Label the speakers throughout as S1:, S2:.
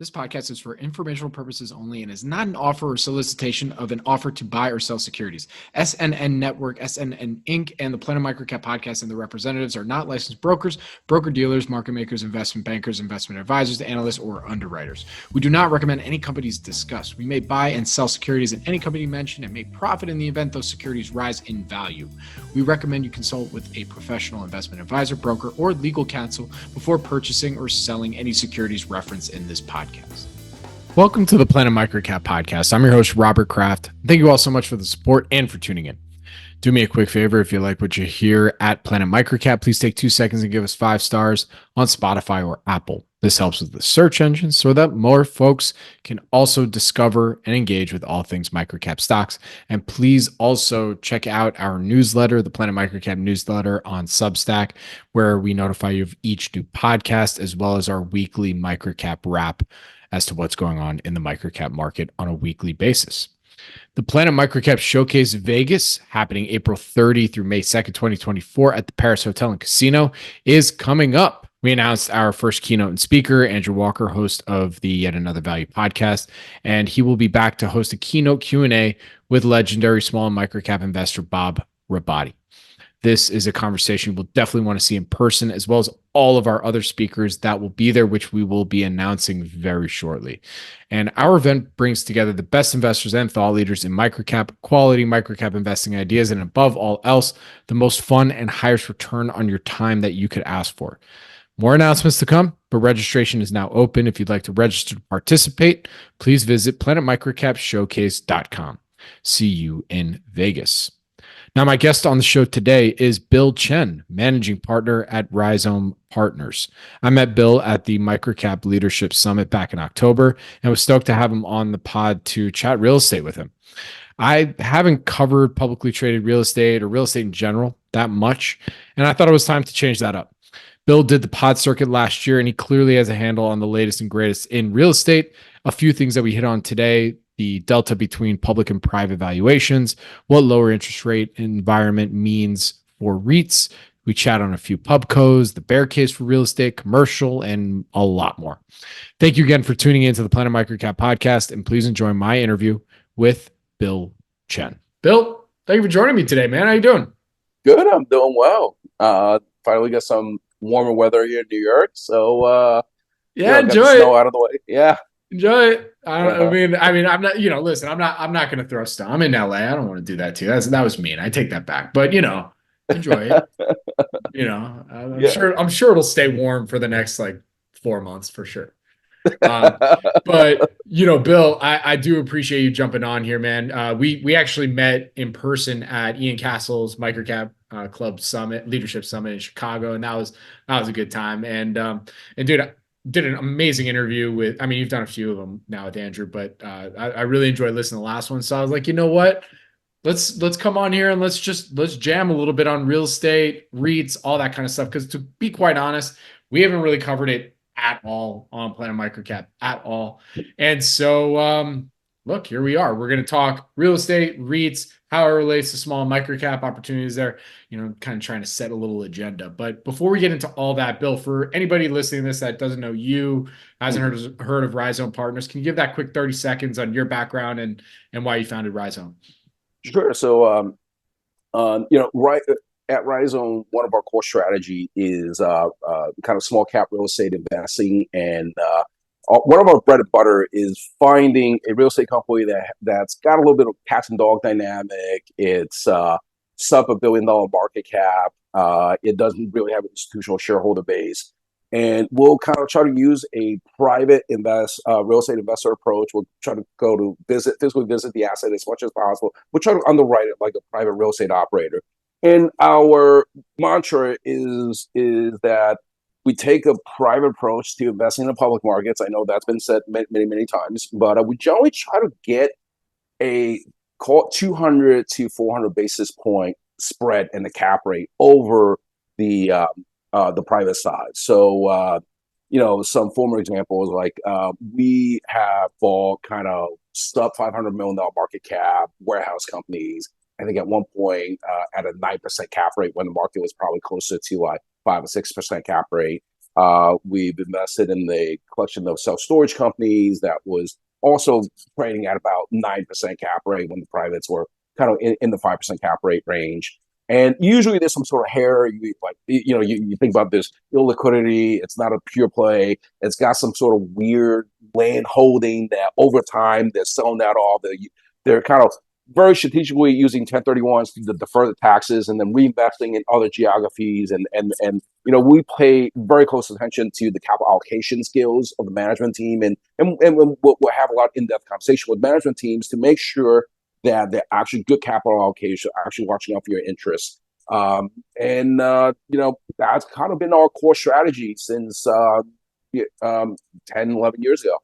S1: This podcast is for informational purposes only and is not an offer or solicitation of an offer to buy or sell securities. SNN Network, SNN Inc., and the Planet MicroCap Podcast and the representatives are not licensed brokers, broker-dealers, market makers, investment bankers, investment advisors, analysts, or underwriters. We do not recommend any companies discussed. We may buy and sell securities in any company mentioned and may profit in the event those securities rise in value. We recommend you consult with a professional investment advisor, broker, or legal counsel before purchasing or selling any securities referenced in this podcast. Welcome to the Planet MicroCap Podcast. I'm your host, Robert Kraft. Thank you all so much for the support and for tuning in. Do me a quick favor. If you like what you hear at Planet MicroCap, please take 2 seconds and give us 5 stars on Spotify or Apple. This helps with the search engine so that more folks can also discover and engage with all things microcap stocks. And please also check out our newsletter, the Planet MicroCap newsletter on Substack, where we notify you of each new podcast, as well as our weekly microcap wrap as to what's going on in the microcap market on a weekly basis. The Planet MicroCap Showcase Vegas, happening April 30 through May 2nd, 2024 at the Paris Hotel and Casino, is coming up. We announced our first keynote and speaker, Andrew Walker, host of the Yet Another Value podcast, and he will be back to host a keynote Q&A with legendary small and microcap investor Bob Rabati. This is a conversation we'll definitely want to see in person, as well as all of our other speakers that will be there, which we will be announcing very shortly. And our event brings together the best investors and thought leaders in microcap, quality microcap investing ideas, and above all else, the most fun and highest return on your time that you could ask for. More announcements to come, but registration is now open. If you'd like to register to participate, please visit planetmicrocapshowcase.com. See you in Vegas. Now, my guest on the show today is Bill Chen, managing partner at Rhizome Partners. I met Bill at the MicroCap Leadership Summit back in October and was stoked to have him on the pod to chat real estate with him. I haven't covered publicly traded real estate or real estate in general that much, and I thought it was time to change that up. Bill did the pod circuit last year, and he clearly has a handle on the latest and greatest in real estate. A few things that we hit on today: the delta between public and private valuations, what lower interest rate environment means for REITs. We chat on a few pubcos, the bear case for real estate, commercial, and a lot more. Thank you again for tuning into the Planet MicroCap Podcast, and please enjoy my interview with Bill Chen. Bill, thank you for joining me today, man. How you doing?
S2: Good. I'm doing well. Finally got some warmer weather here in New York, so
S1: enjoy
S2: got the snow out of the way. Yeah.
S1: Enjoy it. I mean, I'm not, listen, I'm not going to throw stuff. I'm in LA. I don't want to do that to you. That was mean. I take that back, but enjoy it. I'm sure it'll stay warm for the next 4 months for sure. But Bill, I do appreciate you jumping on here, man. We actually met in person at Ian Castle's MicroCap Club Summit, Leadership Summit in Chicago, and that was a good time. And dude, did an amazing interview with, you've done a few of them now with Andrew, but I really enjoyed listening to the last one. So I was like, you know what? Let's come on here and let's jam a little bit on real estate, REITs, all that kind of stuff. Because to be quite honest, we haven't really covered it at all on Planet MicroCap at all. And so look, here we are. We're going to talk real estate, REITs, how it relates to small microcap opportunities there, kind of trying to set a little agenda. But before we get into all that, Bill, for anybody listening to this that doesn't know you, hasn't heard of Rhizome Partners, can you give that quick 30 seconds on your background and why you founded Rhizome?
S2: Sure. So, right at Rhizome, one of our core strategy is kind of small cap real estate investing, and one of our bread and butter is finding a real estate company that's got a little bit of cats and dog dynamic. It's sub $1 billion market cap. It doesn't really have an institutional shareholder base, and we'll kind of try to use a private real estate investor approach. We'll try to physically visit the asset as much as possible. We'll try to underwrite it like a private real estate operator. And our mantra is that we take a private approach to investing in the public markets. I know that's been said many, many times, but we generally try to get a 200 to 400 basis point spread in the cap rate over the private side. So, some former examples we have bought kind of sub $500 million market cap warehouse companies. I think at one point at a 9% cap rate when the market was probably closer to 5 or 6% cap rate. We've invested in a collection of self-storage companies that was also trading at about 9% cap rate when the privates were kind of in the 5% cap rate range. And usually there's some sort of hair. You think about this illiquidity. It's not a pure play. It's got some sort of weird land holding that over time they're selling that off. They're kind of very strategically using 1031s to defer the taxes and then reinvesting in other geographies. And we pay very close attention to the capital allocation skills of the management team. And we'll have a lot of in-depth conversation with management teams to make sure that they're actually good capital allocation, actually watching out for your interests. That's kind of been our core strategy since 10, 11 years ago.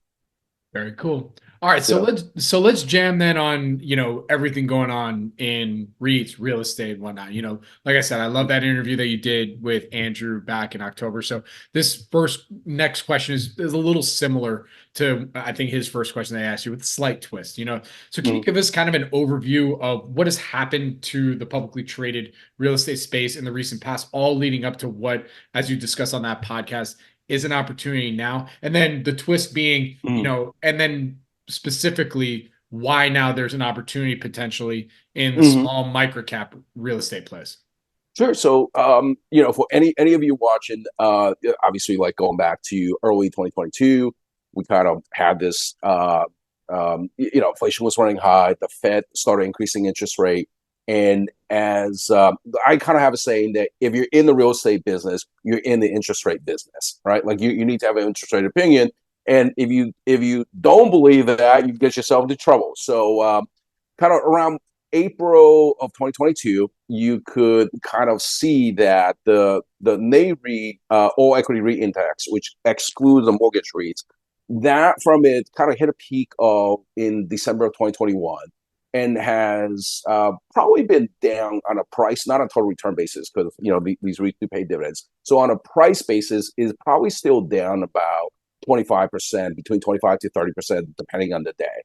S1: Very cool. All right, so let's jam then on everything going on in REITs, real estate, and whatnot. Like I said, I love that interview that you did with Andrew back in October. So this next question is a little similar to I think his first question that I asked you with a slight twist. So can you give us kind of an overview of what has happened to the publicly traded real estate space in the recent past, all leading up to what, as you discussed on that podcast, is an opportunity now, and then the twist being, and then specifically why now there's an opportunity potentially in the small microcap real estate place.
S2: Sure. So, for any of you watching, obviously, like going back to early 2022, we kind of had this, inflation was running high. The Fed started increasing interest rate. And as I kind of have a saying that if you're in the real estate business, you're in the interest rate business, right? Like you need to have an interest rate opinion. And if you don't believe that, you get yourself into trouble. So kind of around April of 2022, you could kind of see that the NAREIT all equity REIT index, which excludes the mortgage REITs, that from it kind of hit a peak in December of 2021 and has probably been down on a price, not on total return basis, because these REITs do pay dividends. So on a price basis, is probably still down about 25%, between 25 to 30%, depending on the day.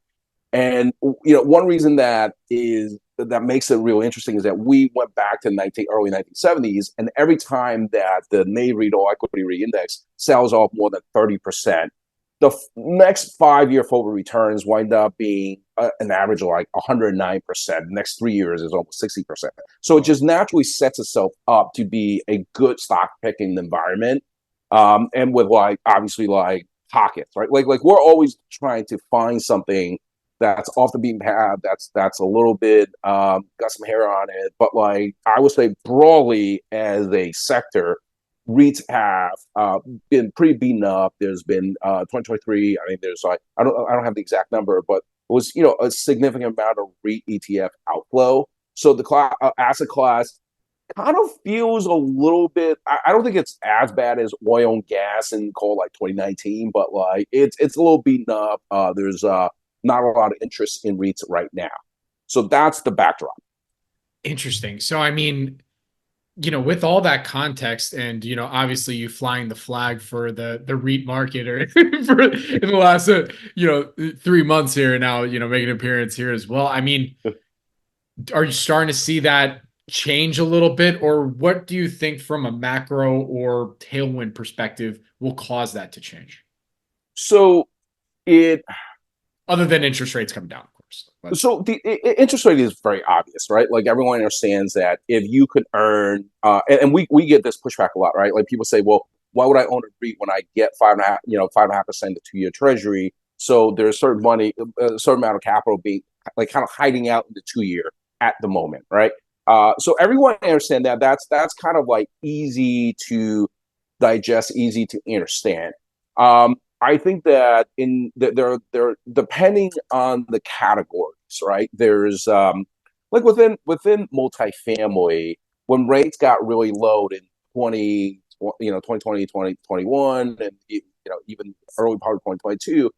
S2: And one reason that makes it real interesting is that we went back to early 1970s, and every time that the NAREIT or equity REIT index sells off more than 30%, the next 5-year forward returns wind up being an average of like 109%. The next 3 years is almost 60%. So it just naturally sets itself up to be a good stock picking environment. And with obviously pockets, right? Like we're always trying to find something that's off the beaten path, that's a little bit got some hair on it. But I would say broadly as a sector, REITs have been pretty beaten up. There's been 2023. I mean, there's I don't have the exact number, but it was a significant amount of REIT ETF outflow. So the asset class kind of feels a little bit. I don't think it's as bad as oil and gas and coal 2019, but it's a little beaten up. There's not a lot of interest in REITs right now. So that's the backdrop.
S1: Interesting. So I mean, with all that context and, obviously you flying the flag for the REIT market or in the last, 3 months here now, making an appearance here as well. I mean, are you starting to see that change a little bit, or what do you think from a macro or tailwind perspective will cause that to change?
S2: So
S1: other than interest rates coming down, of course.
S2: So the interest rate is very obvious, right? Like everyone understands that if you could earn, and we get this pushback a lot, right? Like people say, well, why would I own a REIT when I get 5.5% the 2-year treasury? So there's a certain amount of capital being kind of hiding out in the 2-year at the moment, right? So everyone understand that that's kind of easy to digest, easy to understand. I think that they're depending on the categories, right? There's within multifamily, when rates got really low in 2020, 2021, and even early part of 2022,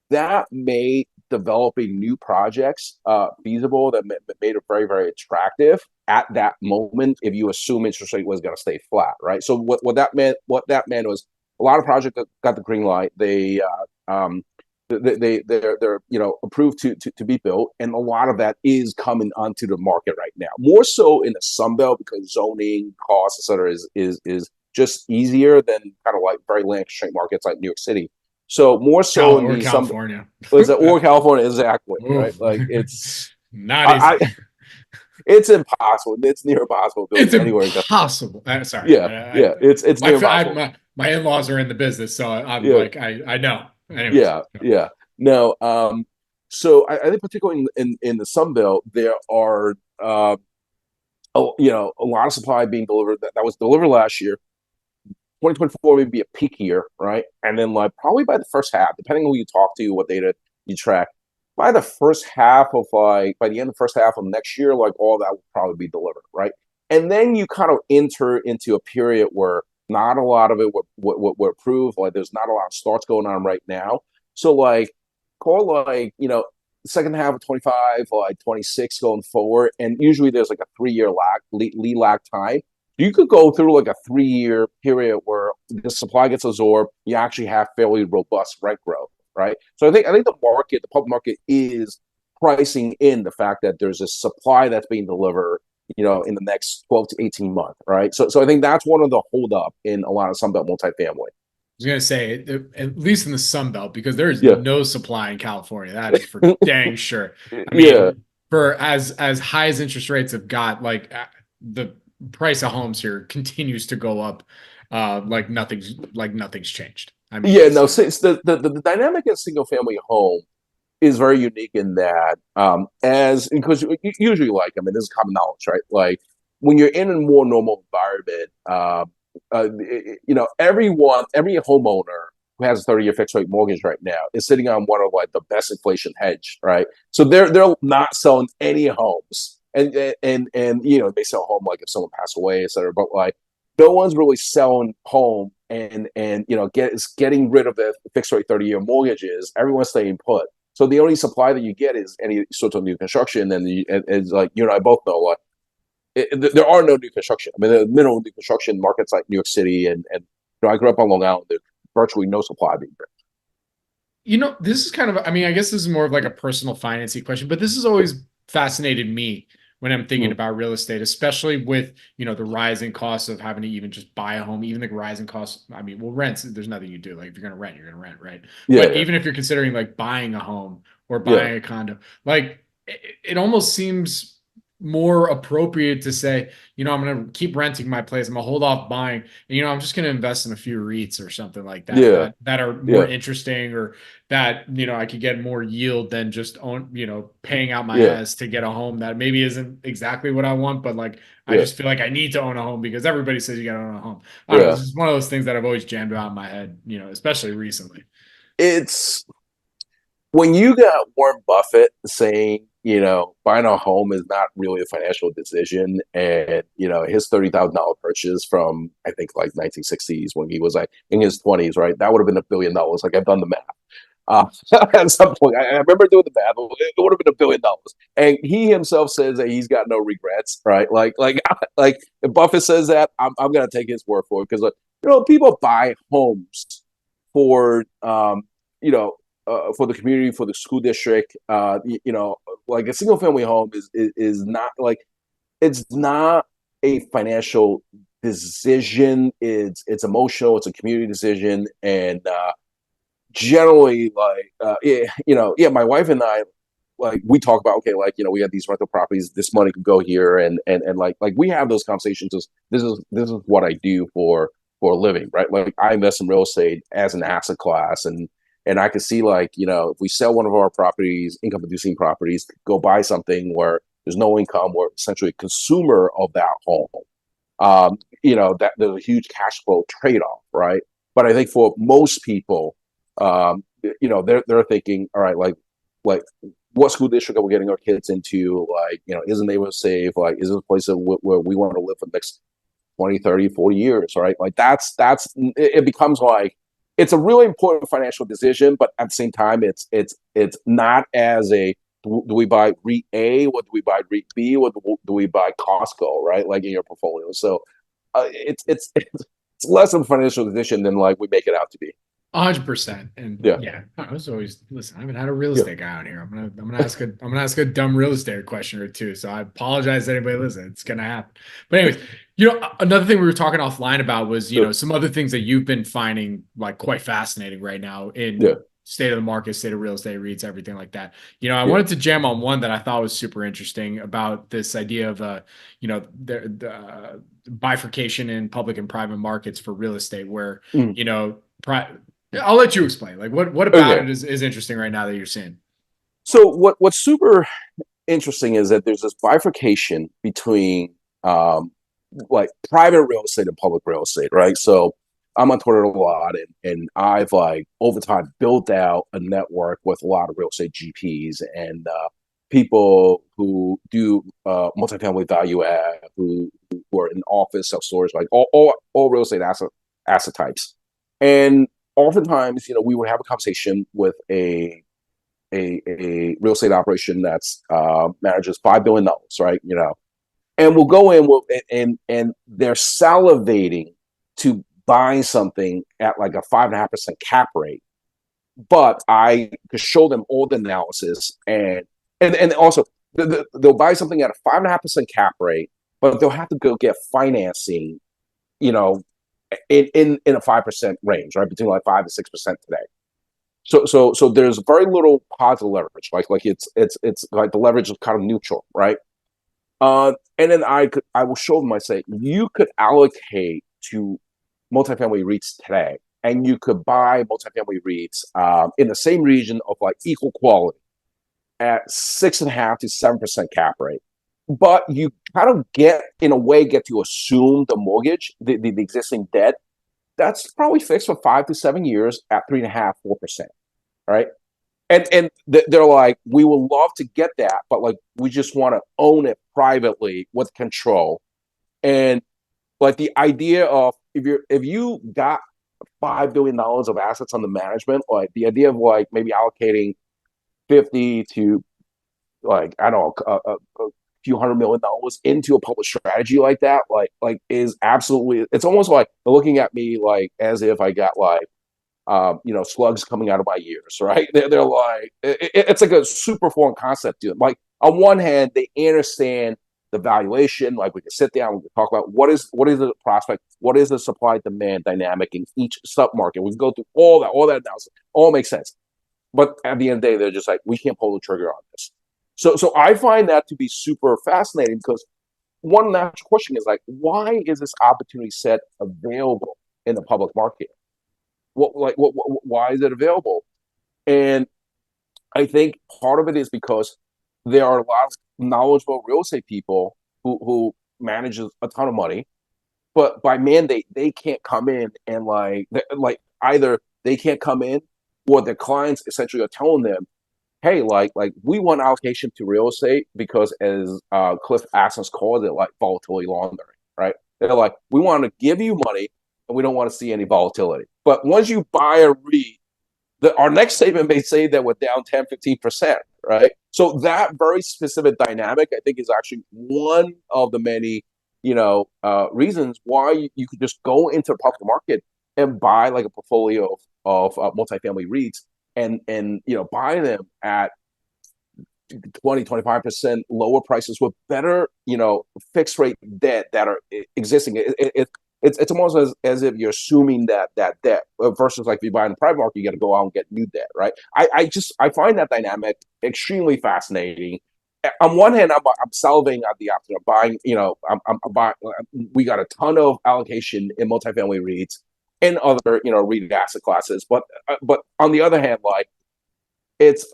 S2: that made developing new projects feasible. That made it very, very attractive at that moment. If you assume interest rate was going to stay flat, right? So what that meant was a lot of projects got the green light. They're approved to be built, and a lot of that is coming onto the market right now. More so in the Sun Belt because zoning costs, et cetera, is just easier than kind of like very land constrained markets like New York City. So more so in
S1: Or
S2: the some
S1: California.
S2: or California, exactly, right?
S1: Oof.
S2: Like it's
S1: Not
S2: I
S1: easy.
S2: it's impossible. It's near impossible
S1: It's
S2: building anywhere.
S1: impossible. Sorry,
S2: Yeah, yeah, it's near impossible.
S1: my in-laws are in the business, so I'm
S2: Yeah,
S1: like I know. Anyways,
S2: yeah. No, so I think particularly in the Sun Belt, there are a lot of supply being delivered that was delivered last year. 2024 may be a peak year, right? And then like probably by the first half, depending on who you talk to, what data you track, by the first half of like by the end of the first half of next year, like all that will probably be delivered, right? And then you kind of enter into a period where not a lot of it were approved. Like there's not a lot of starts going on right now. So like call like second half of 25, like 26 going forward, and usually there's like a 3 year lead lag time. You could go through like a 3 year period where the supply gets absorbed. You actually have fairly robust rent growth, right? So I think the public market is pricing in the fact that there's a supply that's being delivered, in the next 12 to 18 months, right? So I think that's one of the holdup in a lot of Sunbelt multifamily.
S1: I was gonna say at least in the Sun Belt, because there is
S2: Yeah,
S1: no supply in California. That is for dang sure. I
S2: yeah,
S1: mean, for as high as interest rates have got, like the price of homes here continues to go up, like nothing's changed. I mean,
S2: yeah. No, since the dynamic in single family home is very unique in that as because usually like this is common knowledge, right? Like when you're in a more normal environment, every homeowner who has a 30-year fixed rate mortgage right now is sitting on one of like the best inflation hedge, right? So they're not selling any homes, and they sell home like if someone passed away, et cetera. But like no one's really selling home and getting rid of the fixed rate 30-year mortgages. Everyone's staying put. So the only supply that you get is any sort of new construction, and it's like you and I both know, like there are no new construction. I mean, there are minimal new construction markets like New York City, and I grew up on Long Island. There's virtually no supply being built.
S1: This is kind of, I mean, I guess this is more of like a personal financing question, but this has always fascinated me when I'm thinking about real estate, especially with, the rising costs of having to even just buy a home, even the rising costs. I mean, well, rents, there's nothing you do. Like if you're going to rent, you're going to rent, right?
S2: Yeah,
S1: But
S2: yeah,
S1: even if you're considering like buying a home or
S2: yeah,
S1: buying a condo, like it almost seems more appropriate to say, I'm going to keep renting my place. I'm going to hold off buying. And, I'm just going to invest in a few REITs or something like that,
S2: yeah,
S1: that are more
S2: yeah,
S1: interesting, or that, I could get more yield than just paying out my
S2: yeah,
S1: ass to get a home that maybe isn't exactly what I want, but like, I
S2: yeah,
S1: just feel like I need to own a home because everybody says you got to own a home. I don't know.
S2: yeah.
S1: It's just one of those things that I've always jammed out in my head, especially recently.
S2: It's when you got Warren Buffett saying, buying a home is not really a financial decision, and his $30,000 purchase from I think like 1960s when he was like in his 20s, right? That would have been $1 billion. Like I've done the math. At some point, I remember doing the math. It would have been $1 billion, and he himself says that he's got no regrets, right? Like if Buffett says that, I'm gonna take his word for it because people buy homes for for the community, for the school district. Like a single family home is not like it's not a financial decision. It's emotional. It's a community decision, and generally, like my wife and I, like we talk about we have these rental properties. This money could go here, and like we have those conversations. This is what I do for a living, right? Like I invest in real estate as an asset class, and I could see if we sell one of our properties, income producing properties, go buy something where there's no income, we're essentially a consumer of that home. That there's a huge cash flow trade off, right? But I think for most people, they're thinking, all right, like what school district are we getting our kids into? Like, is the neighborhood safe? Like, is this a place where we want to live for the next 20, 30, 40 years, right? Like it becomes like it's a really important financial decision, but at the same time, it's not as a do we buy REIT A, or do we buy REIT B, or do we buy Costco, right? Like in your portfolio. So it's less of a financial decision than like we make it out to be.
S1: 100%. And
S2: Yeah,
S1: yeah, I was always listen. I haven't had a real
S2: yeah,
S1: estate guy on here. I'm gonna ask a dumb real estate question or two. So I apologize to anybody listening. It's gonna happen. But anyways, another thing we were talking offline about was
S2: yeah,
S1: some other things that you've been finding like quite fascinating right now
S2: yeah,
S1: in state of the market, state of real estate, REITs, everything like that. I
S2: yeah.
S1: wanted to jam on one that I thought was super interesting about this idea of the bifurcation in public and private markets for real estate, where
S2: Mm.
S1: you know. I'll let you explain. Like, what about
S2: Okay.
S1: it is interesting right now that you're seeing?
S2: So what's super interesting is that there's this bifurcation between like private real estate and public real estate, right? So I'm on Twitter a lot, and I've like over time built out a network with a lot of real estate GPs and people who do multifamily value add, who are in office, self storage, like all real estate asset types. And oftentimes, we would have a conversation with a real estate operation that's manages $5 billion, right? And we'll go in and they're salivating to buy something at like a 5.5% cap rate. But I could show them all the analysis and also they'll buy something at a 5.5% cap rate, but they'll have to go get financing, you know, in a 5% range, right? Between like 5 to 6% today. So there's very little positive leverage. Like it's like the leverage is kind of neutral, right? And then I will show them. I say you could allocate to multifamily REITs today, and you could buy multifamily REITs in the same region of like equal quality at 6.5 to 7% cap rate. But you kind of in a way, get to assume the mortgage, the existing debt that's probably fixed for 5 to 7 years at 3.5, 4%, right? And they're like, we would love to get that, but like we just want to own it privately with control. And like the idea of if you got $5 billion of assets under management, like the idea of like maybe allocating 50 to like I don't know a few $100 million into a public strategy like that, like is absolutely. It's almost like they're looking at me like as if I got like slugs coming out of my ears, right? They're like, it's like a super foreign concept to them. Like on one hand, they understand the valuation. Like we can sit down, we can talk about what is the prospect, what is the supply demand dynamic in each sub market. We can go through all that analysis, all makes sense. But at the end of the day, they're just like, we can't pull the trigger on this. So I find that to be super fascinating because one natural question is like, why is this opportunity set available in the public market? Why is it available? And I think part of it is because there are a lot of knowledgeable real estate people who manages a ton of money, but by mandate they can't come in and like either they can't come in or their clients essentially are telling them, hey, like we want allocation to real estate because as Cliff Asness calls it, like volatility laundering, right? They're like, we want to give you money and we don't want to see any volatility. But once you buy a REIT, our next statement may say that we're down 10, 15%, right? So that very specific dynamic, I think, is actually one of the many, reasons why you could just go into the public market and buy like a portfolio of multifamily REITs and buy them at 20, 25% lower prices with better, fixed rate debt that are existing. It's almost as if you're assuming that debt versus like if you buy in the private market, you got to go out and get new debt, right? I find that dynamic extremely fascinating. On one hand, I'm salivating at the option of buying. I'm buying. We got a ton of allocation in multifamily REITs and other REIT asset classes, but on the other hand, like it's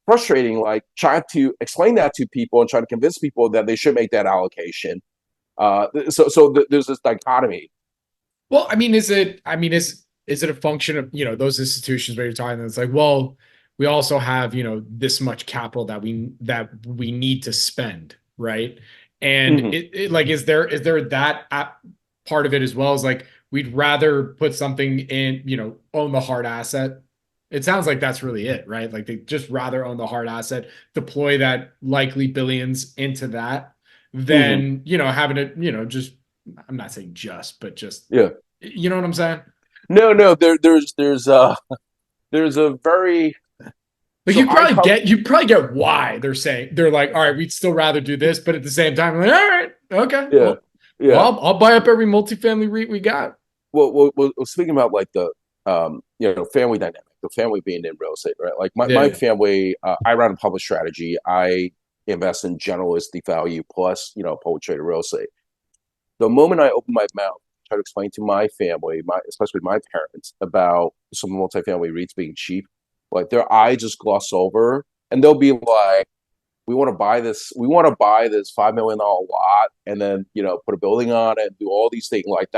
S2: frustrating, like trying to explain that to people and trying to convince people that they should make that allocation. There's this dichotomy.
S1: Well, I mean, is it a function of those institutions where you're talking? It's like, well, we also have this much capital that we need to spend, right? And
S2: Mm-hmm.
S1: like, is there that part of it as well as like we'd rather put something in, own the hard asset. It sounds like that's really it, right? Like they just rather own the hard asset, deploy that likely billions into that,
S2: Mm-hmm.
S1: than having it, just I'm not saying just, but just
S2: Yeah.
S1: you know what I'm saying?
S2: No. There's a very
S1: Like
S2: so
S1: you probably get why they're like, all right, we'd still rather do this, but at the same time, like, all right, okay,
S2: yeah yeah.
S1: I'll buy up every multifamily REIT we got.
S2: Well, speaking about like the family dynamic, the family being in real estate, right? Like my family, I run a public strategy. I invest in generalistic value plus public traded real estate. The moment I open my mouth, try to explain to my family, especially my parents, about some multifamily REITs being cheap, like their eyes just gloss over, and they'll be like, "We want to buy this. We want to buy this $5 million lot, and then put a building on it, and do all these things. Like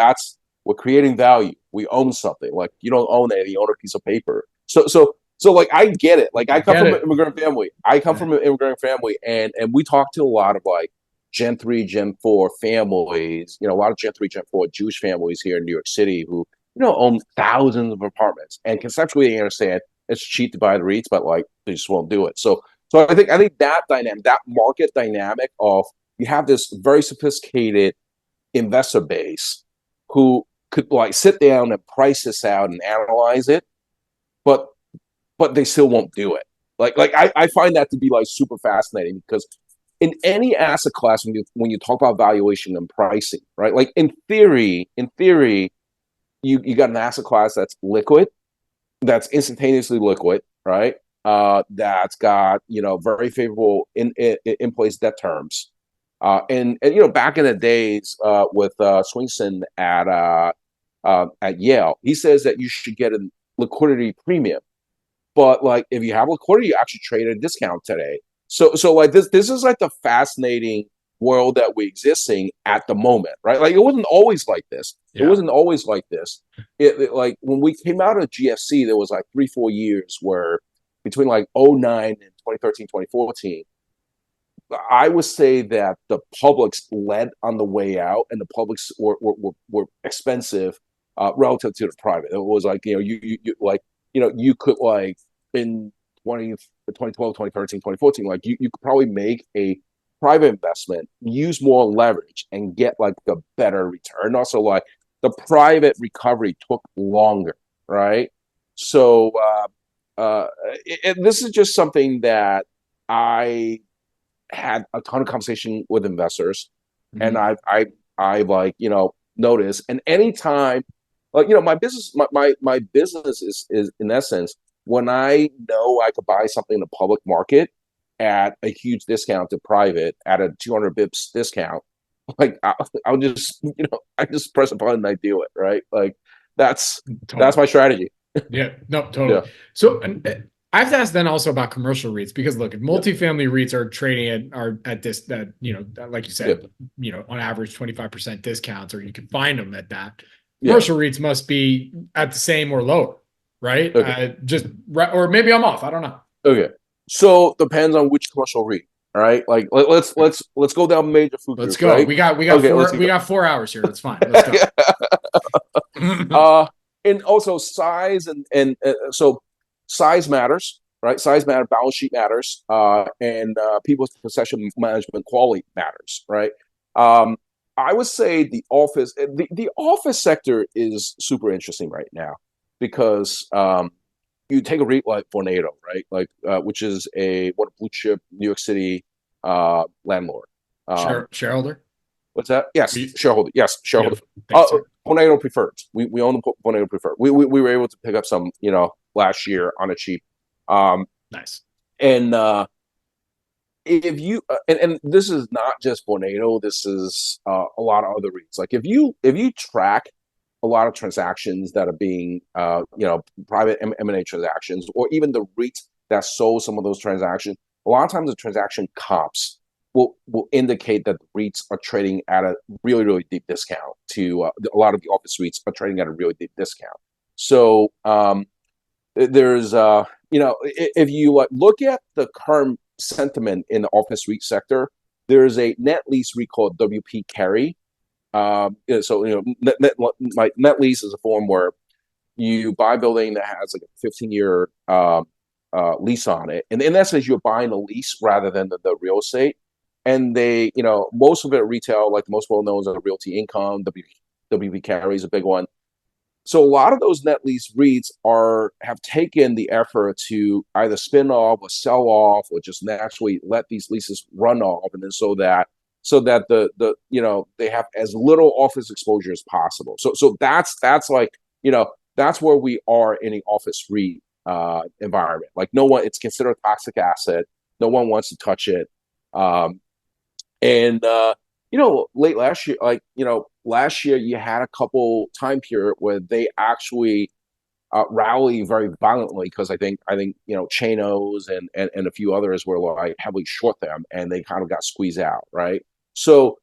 S2: we're creating value. We own something. Like you don't own it; you own a piece of paper. So like I get it. Like I come from an immigrant family. And we talk to a lot of like Gen 3, Gen 4 families, a lot of Gen 3, Gen 4 Jewish families here in New York City who, own thousands of apartments. And conceptually, they understand it's cheap to buy the REITs, but like they just won't do it. So I think that dynamic, that market dynamic of you have this very sophisticated investor base who could like sit down and price this out and analyze it, but they still won't do it. Like I find that to be like super fascinating because in any asset class, when you talk about valuation and pricing, right? Like in theory, you got an asset class that's liquid, that's instantaneously liquid, right? That's got very favorable in place debt terms, and back in the days with Swingson at Yale, he says that you should get a liquidity premium, but like if you have liquidity, you actually trade at a discount today. So like this is like the fascinating world that we existing at the moment, right? Like it wasn't always like this. Yeah. It wasn't always like this. It like when we came out of GFC, there was like 3-4 years where between like 2009 and 2013, 2014, I would say that the publics led on the way out, and the publics were expensive relative to the private. It was like you could like in 2012, 2013, 2014, like you could probably make a private investment, use more leverage, and get like a better return. Also, like the private recovery took longer, right? So, this is just something that I had a ton of conversation with investors, and I like notice. And anytime, like my business, my business is in essence when I know I could buy something in the public market at a huge discount to private at a 200 bips discount, like I'll just I just press a button and I do it, right? Like that's my strategy.
S1: Yeah, no, totally. Yeah. So I have to ask then also about commercial REITs, because look, if multifamily REITs are trading at this, that like you said, on average 25% discounts, or you can find them at that. Commercial REITs must be at the same or lower, right? Okay. Or maybe I'm off. I don't know.
S2: Okay, so depends on which commercial REIT. All right, like let's go down major food.
S1: Let's
S2: groups,
S1: go.
S2: Right?
S1: We got 4 hours here. That's fine. Let's
S2: go. And also size and so size matters, right? Size matters, balance sheet matters, and people's possession management quality matters, right? I would say the office sector is super interesting right now because you take a REIT like Vornado, right? Like which is one blue chip New York City landlord.
S1: Shareholder.
S2: What's that? Yes, shareholder. Yes, shareholder. Vornado preferred. We own the Vornado preferred. We were able to pick up some, last year on a cheap.
S1: Nice.
S2: And if you and this is not just Vornado, this is a lot of other REITs. Like if you track a lot of transactions that are being private M&A transactions, or even the REITs that sold some of those transactions, a lot of times the transaction comps will indicate that the REITs are trading at a really, really deep discount to a lot of the office REITs are trading at a really deep discount. So there's if you look at the current sentiment in the office REIT sector, there's a net lease REIT called WP Carey. So net lease is a form where you buy a building that has like a 15-year lease on it, and in essence you're buying a lease rather than the real estate. And they, most of it retail, like the most well known is Realty Income. WP Carey is a big one. So a lot of those net lease REITs have taken the effort to either spin off or sell off or just naturally let these leases run off, and then so that they have as little office exposure as possible. So that's like that's where we are in the office REIT environment. Like no one, it's considered a toxic asset. No one wants to touch it. And late last year, last year you had a couple time period where they actually rally very violently because I think Chanos and a few others were like heavily short them, and they kind of got squeezed out, right? So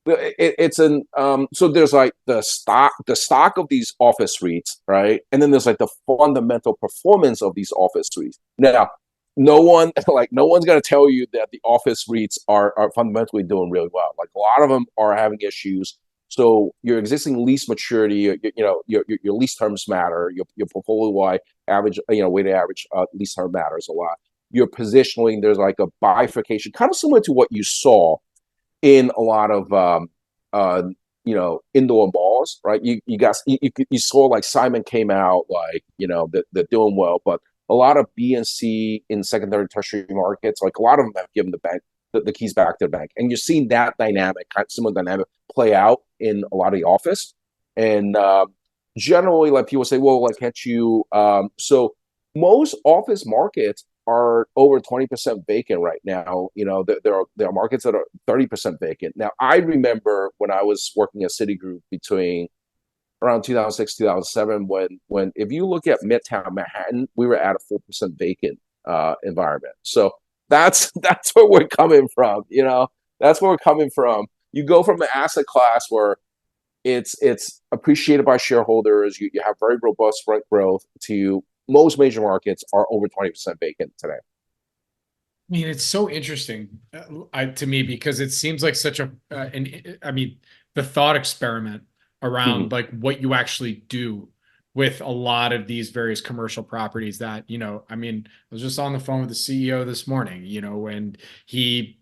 S2: so there's like the stock of these office REITs, right? And then there's like the fundamental performance of these office REITs. Now, no one's going to tell you that the office REITs are fundamentally doing really well. Like a lot of them are having issues. So your existing lease maturity, your lease terms matter. Your portfolio wide average, weighted average lease term matters a lot. Your positioning, there's like a bifurcation, kind of similar to what you saw in a lot of indoor malls, right? You saw like Simon came out like they're doing well, but a lot of B and C in secondary, tertiary markets, like a lot of them have given the bank the keys back to the bank, and you're seeing that dynamic, kind of similar dynamic, play out in a lot of the office. And generally, like people say, well, like can't you? So most office markets are over 20% vacant right now. There are markets that are 30% vacant. Now, I remember when I was working at Citigroup between around 2006, 2007, when if you look at Midtown Manhattan, we were at a 4% vacant environment. So that's where we're coming from. That's where we're coming from. You go from an asset class where it's appreciated by shareholders, you have very robust rent growth, to most major markets are over 20% vacant today.
S1: I mean, it's so interesting to me because it seems like such the thought experiment around like what you actually do with a lot of these various commercial properties that, I was just on the phone with the CEO this morning, when he,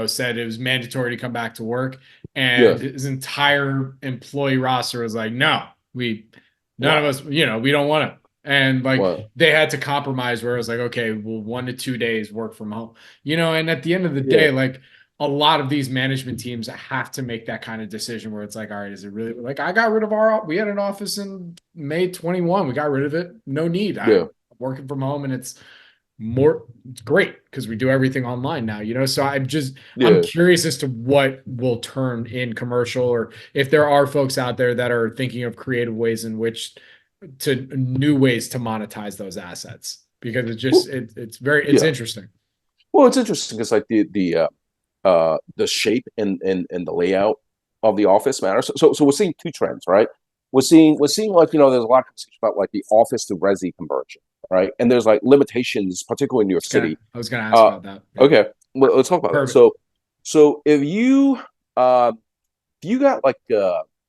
S1: said it was mandatory to come back to work, and his entire employee roster was like, no, none of us, we don't want to. And like they had to compromise where it was like, okay, well, 1 to 2 days work from home, and at the end of the day, like a lot of these management teams have to make that kind of decision where it's like, all right, is it really like I got rid of we had an office in May 21. We got rid of it. No need. I'm working from home, and it's great because we do everything online now, so I'm curious as to what will turn in commercial, or if there are folks out there that are thinking of creative ways in which new ways to monetize those assets, because it's interesting.
S2: Well, it's interesting because like the shape and the layout of the office matters. So we're seeing two trends, right? We're seeing like, there's a lot of conversation about like the office to resi conversion, right? And there's like limitations, particularly in New York City.
S1: I was going to ask about that.
S2: Yeah. Okay, well, let's talk about Perfect. That. So if you got like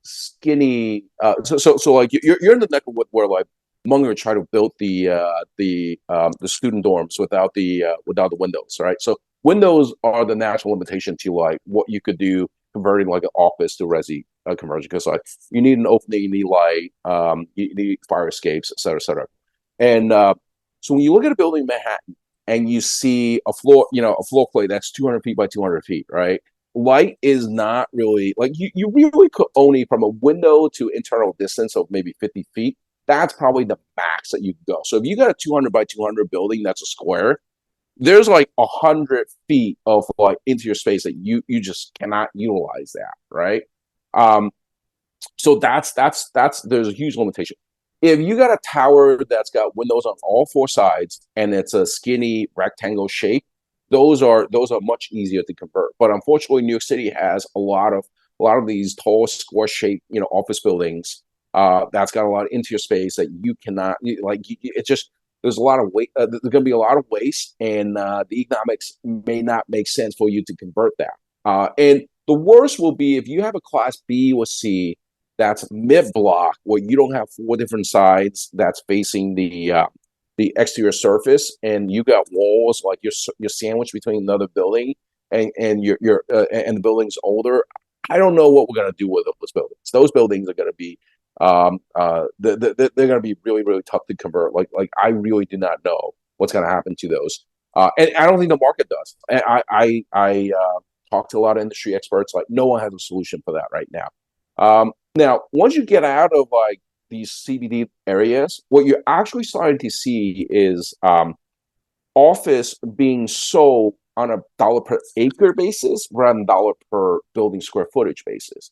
S2: skinny, so like you're in the neck of wood where like Munger tried to build the student dorms without the windows, right? So windows are the natural limitation to like what you could do converting like an office to resi conversion, because like you need an opening, you need light, you need fire escapes, et cetera, et cetera. And so when you look at a building in Manhattan and you see a floor plate that's 200 feet by 200 feet, right? Light is not really like you really could only from a window to internal distance of maybe 50 feet. That's probably the max that you can go. So if you got a 200 by 200 building that's a square, there's like 100 feet of like interior space that you just cannot utilize that, right? So that's there's a huge limitation. If you got a tower that's got windows on all four sides and it's a skinny rectangle shape, those are much easier to convert. But unfortunately, New York City has a lot of these tall square shaped office buildings that's got a lot of interior space that you cannot it's just. There's a lot of weight. There's going to be a lot of waste, and the economics may not make sense for you to convert that. And the worst will be if you have a class B or C that's mid-block, where you don't have four different sides that's facing the exterior surface, and you got walls like you're sandwiched between another building, and the building's older. I don't know what we're going to do with those buildings. Those buildings are going to be they're going to be really, really tough to convert. Like I really do not know what's going to happen to those. And I don't think the market does. And I talk to a lot of industry experts. Like no one has a solution for that right now. Now, once you get out of like these CBD areas, what you're actually starting to see is office being sold on a dollar per acre basis rather than dollar per building square footage basis.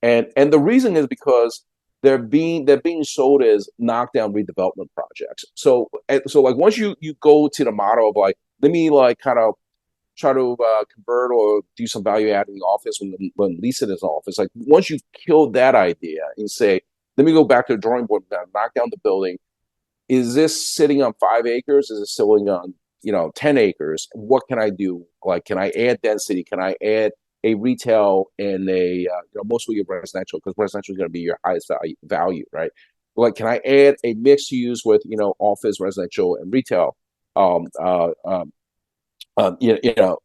S2: And the reason is because they're being sold as knockdown redevelopment projects. So like once you go to the model of like let me like kind of try to convert or do some value add in the office when leasing is an office, like once you've killed that idea and say let me go back to the drawing board and knock down the building. Is this sitting on 5 acres? Is it sitting on 10 acres? What can I do? Like, can I add density? Can I add a retail and a mostly a residential, because residential is going to be your highest value, right? Like, can I add a mixed use with office, residential, and retail you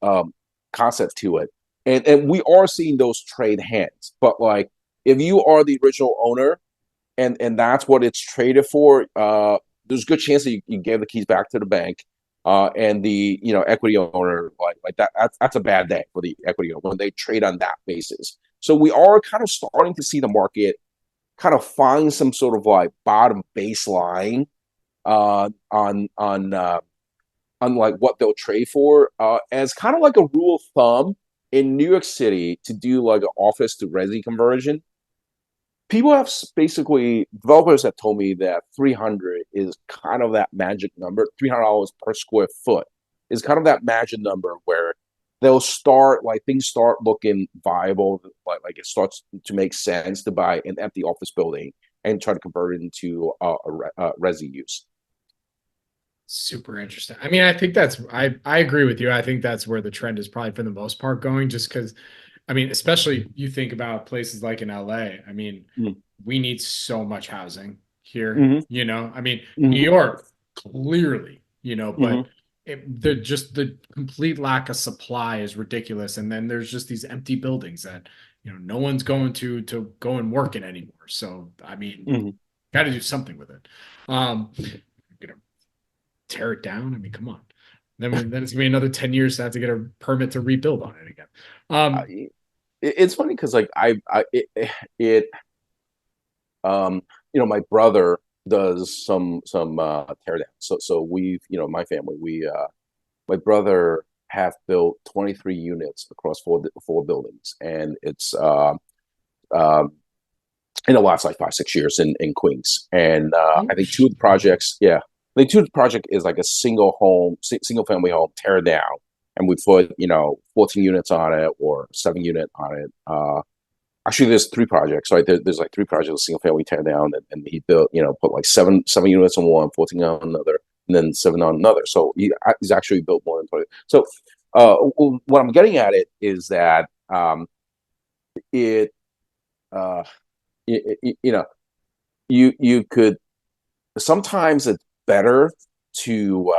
S2: concept to it? And we are seeing those trade hands, but like if you are the original owner and that's what it's traded for, there's a good chance that you gave the keys back to the bank, and the equity owner like that. That's a bad day for the equity owner when they trade on that basis. So we are kind of starting to see the market kind of find some sort of like bottom baseline on like what they'll trade for, as kind of like a rule of thumb in New York City to do like an office to resi conversion. People have basically developers have told me that 300 is kind of that magic number. $300 per square foot is kind of that magic number where they'll start like things start looking viable, like it starts to make sense to buy an empty office building and try to convert it into a resi use.
S1: Super interesting. I mean, I think I agree with you. I think that's where the trend is probably for the most part going, just because, I mean, especially you think about places like in LA. I mean, we need so much housing here, I mean, New York, clearly, but the complete lack of supply is ridiculous. And then there's just these empty buildings that, no one's going to go and work in anymore. So, I mean, got to do something with it. Tear it down. I mean, come on. Then it's gonna be another 10 years to have to get a permit to rebuild on it again.
S2: It's funny because like my brother does some tear down. So we've my family my brother have built 23 units across four buildings, and it's in the last like 5-6 years in Queens, and I think two of the projects, I think two of the project is like a single family home tear down, and we put 14 units on it or 7 unit on it. Actually, there's 3 projects, right? There's like 3 projects, single family tear down, and he built put like seven units on one, 14 on another, and then 7 on another. So he's actually built more than 20. So what I'm getting at it is that you could sometimes it's better to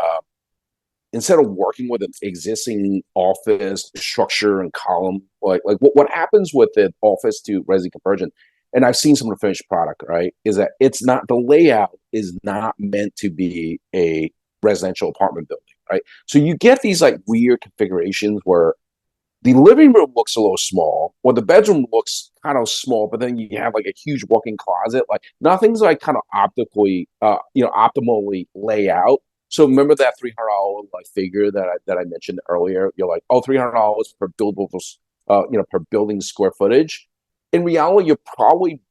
S2: instead of working with an existing office structure and column, like what happens with the office to resi conversion, and I've seen some of the finished product, right, is that it's not, the layout is not meant to be a residential apartment building, right? So you get these like weird configurations where the living room looks a little small, or the bedroom looks kind of small, but then you have like a huge walk-in closet. Like nothing's like kind of optimally lay out. So remember that $300 like figure that I mentioned earlier. You're like, oh, $300 per buildable, per building square footage. In reality, you're probably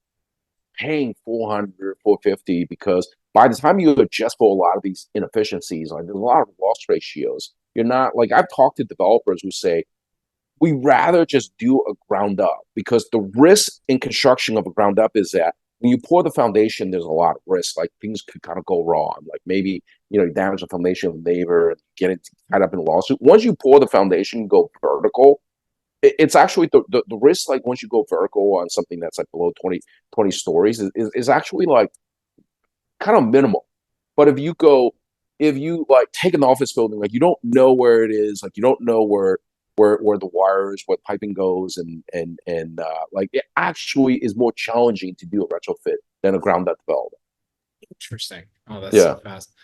S2: paying 400, 450, because by the time you adjust for a lot of these inefficiencies, like there's a lot of loss ratios. You're not like, I've talked to developers who say, we rather just do a ground up, because the risk in construction of a ground up is that when you pour the foundation, there's a lot of risk. Like things could kind of go wrong. Like maybe, damage the foundation of the neighbor, get it tied up in a lawsuit. Once you pour the foundation, go vertical, it's actually the risk. Like once you go vertical on something that's like below 20 stories is actually like kind of minimal. But if you like take an office building, like you don't know where it is, like you don't know where where the wires, where piping goes, and like it actually is more challenging to do a retrofit than a ground up development.
S1: Interesting. Oh, that's
S2: Yeah.
S1: so fast.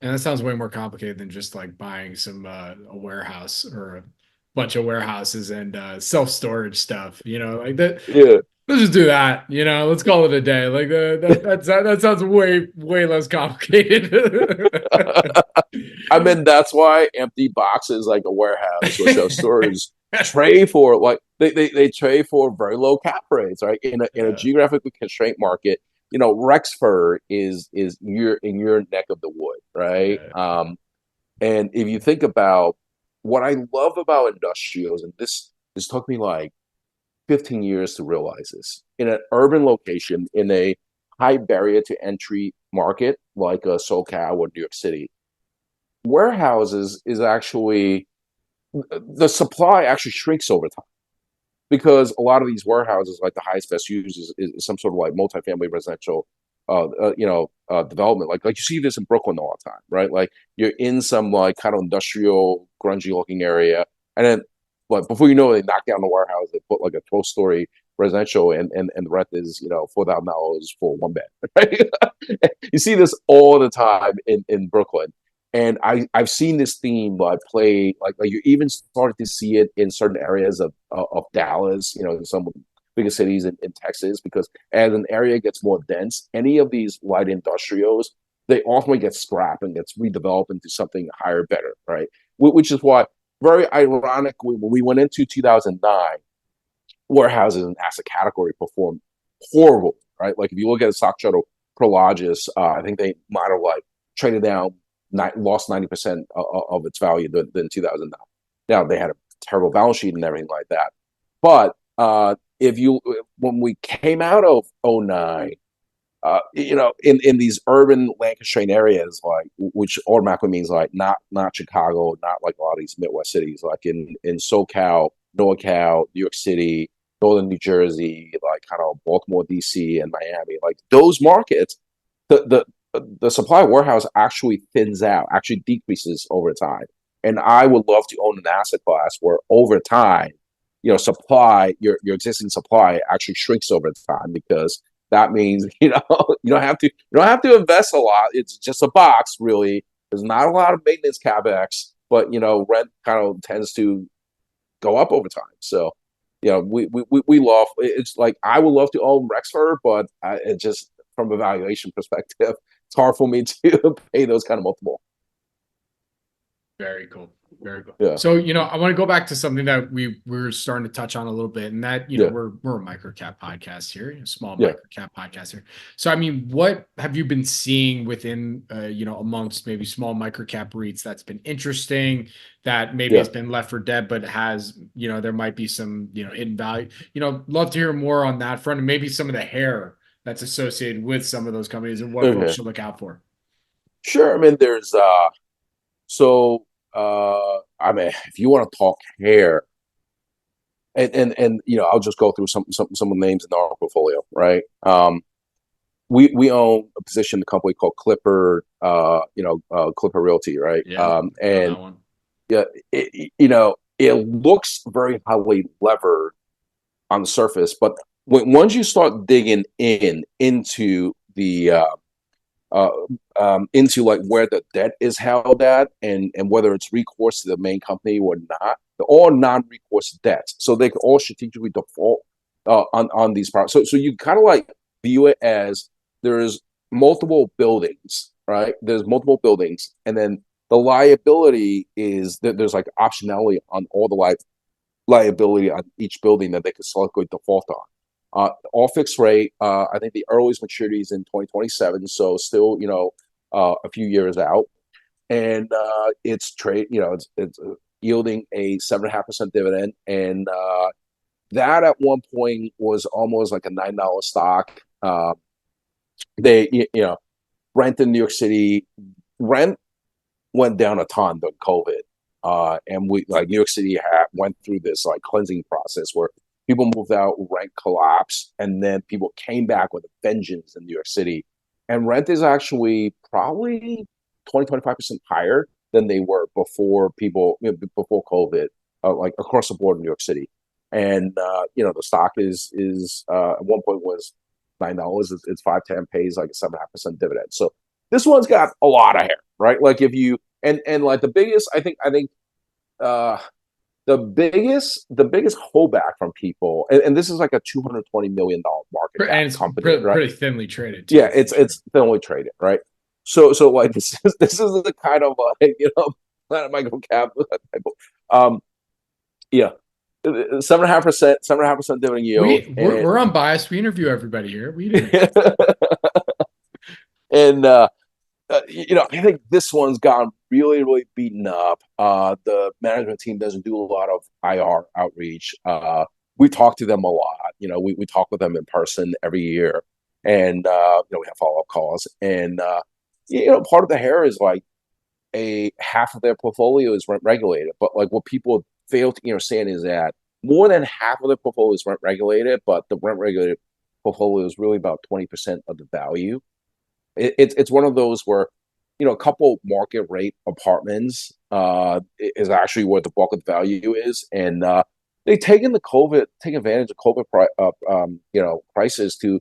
S1: And that sounds way more complicated than just like buying some a warehouse or a bunch of warehouses and self-storage stuff. Like that.
S2: Yeah.
S1: Let's just do that. Let's call it a day. Like that sounds way less complicated.
S2: I mean, that's why empty boxes like a warehouse or self storage trade for like they trade for very low cap rates, right? In a geographically constrained market, Rexford is your in your neck of the wood, right? And if you think about what I love about industrials, and this took me like 15 years to realize this, in an urban location, in a high barrier to entry market like a SoCal or New York City, warehouses is actually the supply actually shrinks over time because a lot of these warehouses, like the highest best use, is some sort of like multifamily residential, development. Like you see this in Brooklyn all the time, right? Like you're in some like kind of industrial, grungy looking area, and then like before you know it, they knock down the warehouse, they put like a 12-story residential, and the rent is $4,000 for one bed. Right? You see this all the time in Brooklyn. And I've seen this theme play like you even started to see it in certain areas of Dallas, in some bigger cities in Texas, because as an area gets more dense, any of these light industrials, they often get scrapped and gets redeveloped into something higher, better, right? Which is why, very ironically, when we went into 2009, warehouses and asset category performed horrible, right? Like if you look at a stock shuttle, Prologis, I think they might have traded down, lost 90% of its value than 2009. Now they had a terrible balance sheet and everything like that. But when we came out of 2009, in these urban land constrained areas, which automatically means not Chicago, not like a lot of these Midwest cities, like in SoCal, NorCal, New York City, Northern New Jersey, like kind of Baltimore, DC, and Miami, like those markets, the supply warehouse actually thins out, actually decreases over time. And I would love to own an asset class where over time, supply, your existing supply actually shrinks over time, because that means, you don't have to invest a lot. It's just a box, really. There's not a lot of maintenance CapEx, but, rent kind of tends to go up over time. So, we love, it's like, I would love to own Rexford, but it just, from a valuation perspective, it's hard for me to pay those kind of multiple.
S1: Very cool. Very cool.
S2: Yeah.
S1: So, I want to go back to something that we're starting to touch on a little bit, and that, we're a microcap podcast here, a small microcap podcast here. So, I mean, what have you been seeing within, amongst maybe small microcap REITs that's been interesting, that maybe has been left for dead, but has, there might be some, hidden value, love to hear more on that front, and maybe some of the hair that's associated with some of those companies and what folks should look out for.
S2: Sure. I mean, there's, I mean, if you want to talk hair, and I'll just go through some of the names in our portfolio, right? We own a position in a company called Clipper, Clipper Realty, right?
S1: Yeah,
S2: and it looks very highly levered on the surface, but once you start digging into the into like where the debt is held at, and whether it's recourse to the main company or not, they're all non-recourse debts, so they can all strategically default on these products. So you kind of like view it as there's multiple buildings, right? There's multiple buildings, and then the liability is that there's like optionality on all the liability on each building that they could selectively default on. All fixed rate. I think the earliest maturity is in 2027, so still, a few years out. And it's it's yielding a 7.5% dividend, and that at one point was almost like a $9 stock. They, rent in New York City, rent went down a ton during COVID, and New York City went through this like cleansing process where people moved out, rent collapsed, and then people came back with a vengeance in New York City. And rent is actually probably 20-25% higher than they were before before COVID. like across the board in New York City. And the stock is at one point was $9. It's 5.10, pays like a 7.5% dividend. So this one's got a lot of hair, right? Like if you and like the biggest, I think uh, the biggest holdback from people, and this is like a $220 million market cap
S1: And it's
S2: company, right?
S1: pretty thinly traded too.
S2: Yeah, it's thinly traded, right? So like this is the kind of like Planet MicroCap type of, yeah, 7.5% dividend yield.
S1: We're unbiased. We interview everybody here. We do.
S2: And I think this one's gotten really, really beaten up. The management team doesn't do a lot of IR outreach. We talk to them a lot. We talk with them in person every year, and we have follow-up calls. And part of the hair is like a half of their portfolio is rent regulated, but like what people fail to understand is that more than half of their portfolio is rent regulated, but the rent regulated portfolio is really about 20% of the value. It's one of those where a couple market rate apartments is actually where the bulk of the value is, and they take advantage of COVID prices to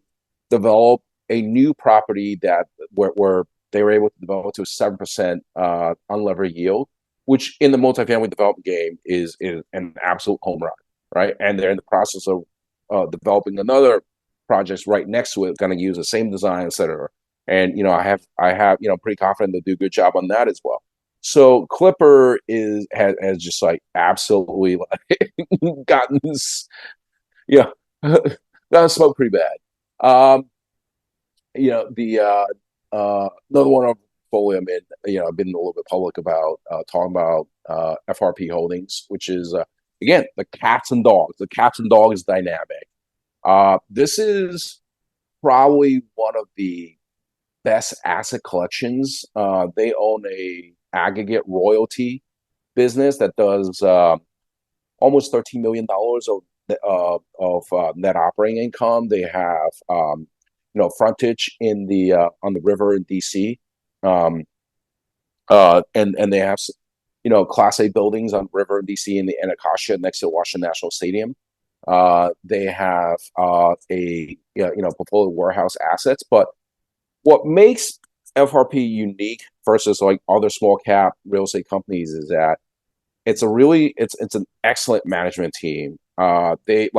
S2: develop a new property that where they were able to develop to a 7% unlevered yield, which in the multifamily development game is an absolute home run, right? And they're in the process of developing another project right next to it, going to use the same design, et cetera. And I have pretty confident they'll do a good job on that as well. So Clipper has just like absolutely like gotten gotten smoked pretty bad. Another one of portfolio I'm in, I've been a little bit public about talking about FRP Holdings, which is again the cats and dogs. The cats and dogs dynamic. This is probably one of the best asset collections. They own a aggregate royalty business that does almost $13 million of net operating income. They have frontage in the on the river in DC, and they have Class A buildings on the river in DC in the Anacostia next to Washington National Stadium. They have a portfolio of warehouse assets, but what makes FRP unique versus like other small cap real estate companies is that it's an excellent management team. They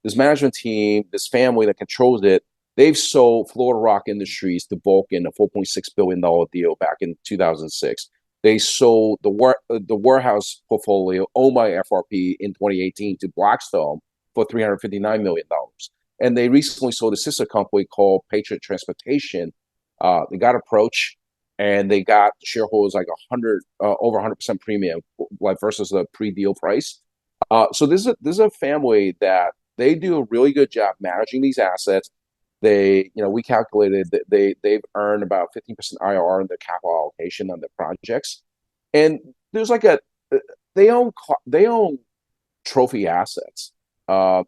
S2: this management team, this family that controls it. They've sold Florida Rock Industries to Vulcan, a $4.6 billion deal back in 2006. They sold the warehouse portfolio owned by FRP in 2018 to Blackstone for $359 million. And they recently sold a sister company called Patriot Transportation. They got approached, and they got shareholders like over 100% premium, like versus the pre-deal price. So this is a family that they do a really good job managing these assets. We calculated that they've earned about 15% IRR in their capital allocation on their projects, and there's like they own trophy assets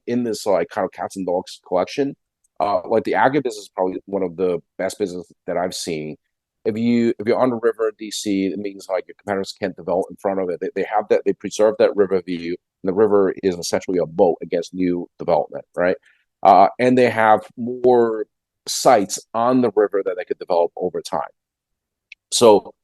S2: in this like kind of cats and dogs collection. Like the agri business is probably one of the best business that I've seen. If you're on the river in DC, it means like your competitors can't develop in front of it. They have that, they preserve that river view, and the river is essentially a moat against new development, right? And they have more sites on the river that they could develop over time. So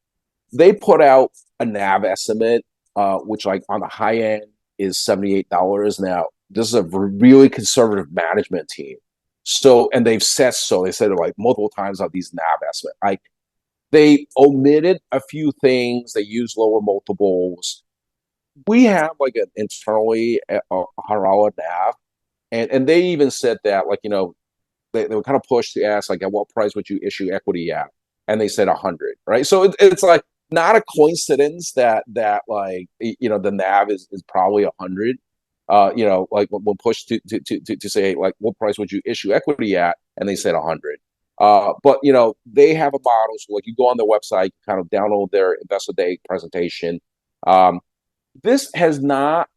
S2: they put out a NAV estimate, which like on the high end is $78. Now, this is a really conservative management team. So, and they said it like multiple times on these NAV estimates. Like they omitted a few things. They used lower multiples. We have like an internally a $100 NAV. And they even said that, like, they were kind of pushed to ask, like, at what price would you issue equity at? And they said 100, right? So it's like not a coincidence that like, the NAV is probably 100. Like when pushed to say, like, what price would you issue equity at? And they said 100. But, they have a model. So, like, you go on their website, kind of download their Investor Day presentation. This has not,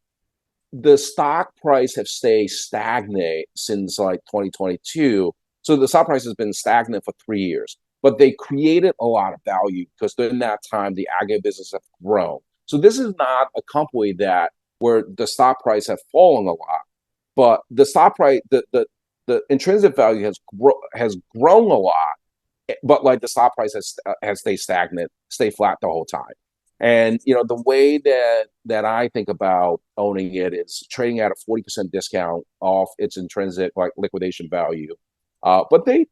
S2: the stock price have stayed stagnant since like 2022. So the stock price has been stagnant for 3 years, but they created a lot of value because during that time, the agri business have grown. So this is not a company that where the stock price has fallen a lot, but the stock price, the intrinsic value has grown a lot, but like the stock price has stayed stagnant, stay flat the whole time. And the way that I think about owning it is trading at a 40% discount off its intrinsic like liquidation value, but they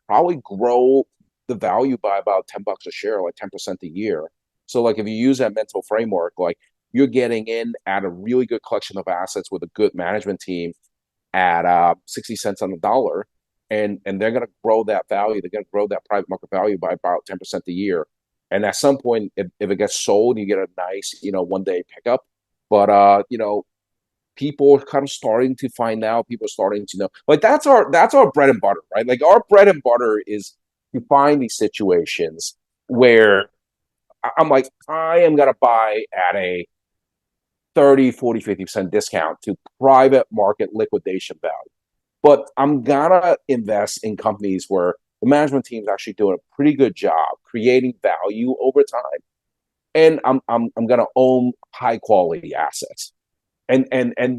S2: probably grow the value by about $10 a share, like 10% a year. So like if you use that mental framework, like you're getting in at a really good collection of assets with a good management team at 60 cents on the dollar, and they're going to grow that value. They're going to grow that private market value by about 10% a year. And at some point, if it gets sold, you get a nice, one day pickup. But people are kind of starting to find out. People are starting to know. Like that's our bread and butter, right? Like our bread and butter is to find these situations where I'm like, I am going to buy at a 30, 40, 50% discount to private market liquidation value. But I'm gonna invest in companies where the management team is actually doing a pretty good job creating value over time. And I'm gonna own high quality assets. And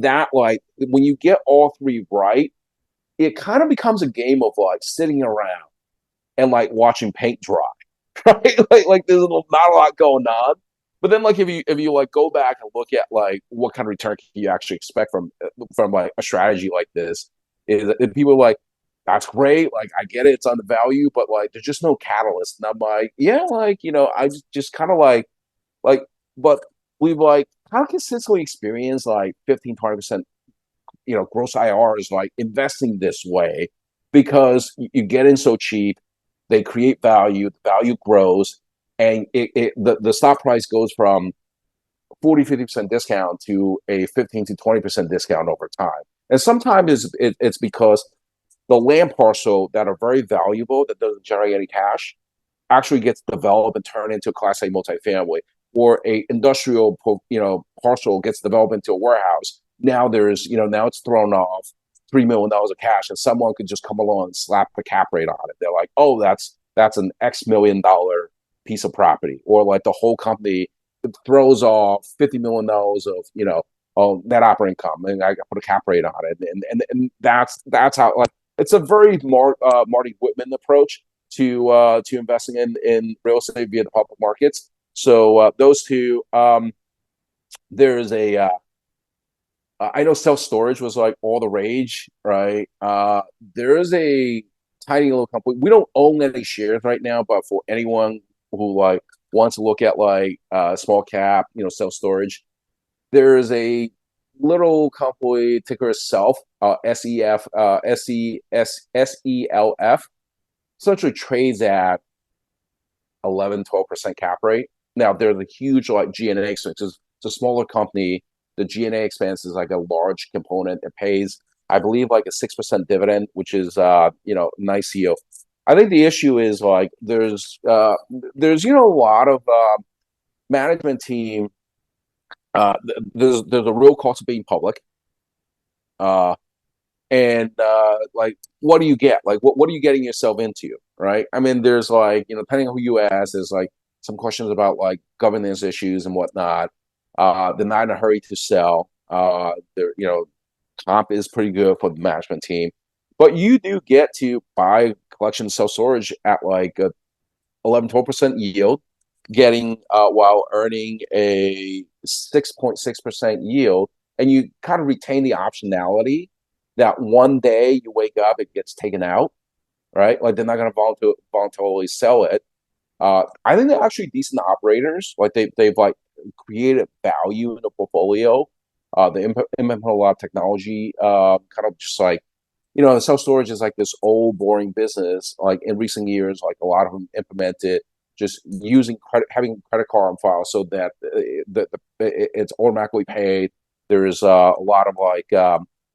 S2: that, like, when you get all three right, it kind of becomes a game of like sitting around and like watching paint dry. Right? Like there's not a lot going on. But then, like, if you like go back and look at like what kind of return can you actually expect from like a strategy like this, is that people are like, that's great, like I get it, it's undervalued, but like there's just no catalyst. And I'm like, yeah, like I just kind of like, but we've like kind of consistently experienced like 15-20% gross IRs like investing this way because you get in so cheap, they create value, the value grows, and the stock price goes from 40-50% discount to a 15-20% discount over time. And sometimes it's because the land parcel that are very valuable that doesn't generate any cash actually gets developed and turned into a Class A multifamily, or a industrial parcel gets developed into a warehouse. Now now it's thrown off $3 million of cash, and someone could just come along and slap the cap rate on it. They're like, oh, that's an X $million piece of property, or like the whole company throws off $50 million of net operating income, and I put a cap rate on it, and that's how, like, it's a very Marty Whitman approach to investing in real estate via the public markets. So those two, there's a I know self storage was like all the rage, right? There is a tiny little company. We don't own any shares right now, but for anyone who like wants to look at like small cap, self storage, there is a little company, ticker SELF, SEF, SELF, essentially trades at 11-12% cap rate. Now there's a huge like G&A expense. It's a smaller company. The G&A expense is like a large component. It pays, I believe, like a 6% dividend, which is nice yield. I think the issue is like there's a lot of management team. There's a real cost of being public, and like, what do you get? Like, what are you getting yourself into, right? I mean, there's like depending on who you ask, there's like some questions about like governance issues and whatnot. They're not in a hurry to sell. Comp is pretty good for the management team, but you do get to buy collection self storage at like a 11-12% yield, getting while earning a 6.6% yield, and you kind of retain the optionality that one day you wake up, it gets taken out, right? Like they're not going to voluntarily sell it. I think they're actually decent operators. Like they've like created value in the portfolio. They implement a lot of technology, kind of just like, the self storage is like this old boring business. Like in recent years, like a lot of them implemented just using having credit card on file so that it's automatically paid. There's a lot of like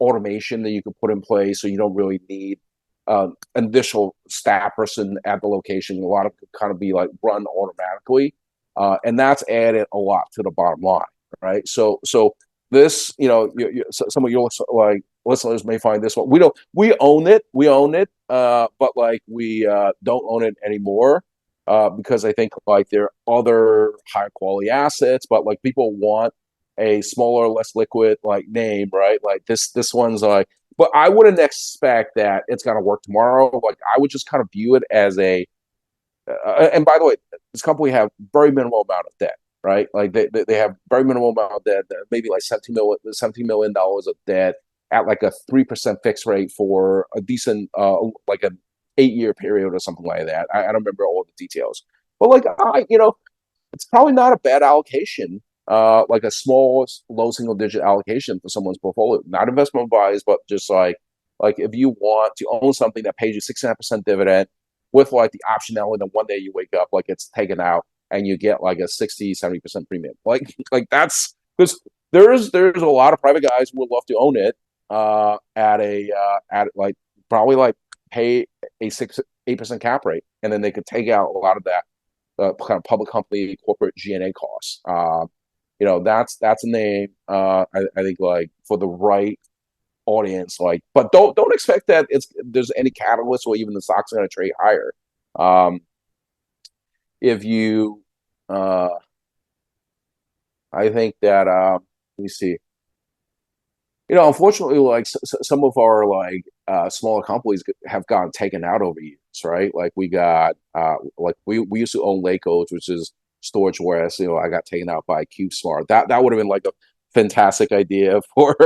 S2: automation that you can put in place, so you don't really need an additional staff person at the location. A lot of it kind of be like run automatically, and that's added a lot to the bottom line, right? So this, some of your like listeners may find this one. We own it, but like we don't own it anymore because I think like there are other high quality assets, but like people want a smaller, less liquid like name, right? Like this one's like, but I wouldn't expect that it's gonna work tomorrow. Like I would just kind of view it as a and by the way, this company have very minimal amount of debt, right? Like they have very minimal amount of debt, maybe like $17 million of debt at like a 3% fixed rate for a decent, like an 8-year period or something like that. I don't remember all the details, but like it's probably not a bad allocation. Like a small, low single digit allocation for someone's portfolio, not investment advice, but just like if you want to own something that pays you 6.5% dividend with like the optionality that one day you wake up, like it's taken out and you get like a 60-70% premium. Like that's because there's a lot of private guys who would love to own it at like probably like pay a 6-8% cap rate, and then they could take out a lot of that kind of public company corporate G&A costs. That's a name. I think like for the right audience, like, but don't expect that there's any catalyst or even the stock's going to trade higher. If you, I think that let me see. Unfortunately, like some of our like smaller companies have gotten taken out over years, right? Like we got like we used to own Lakos, which is storage warehouse. I got taken out by CubeSmart. That would have been like a fantastic idea for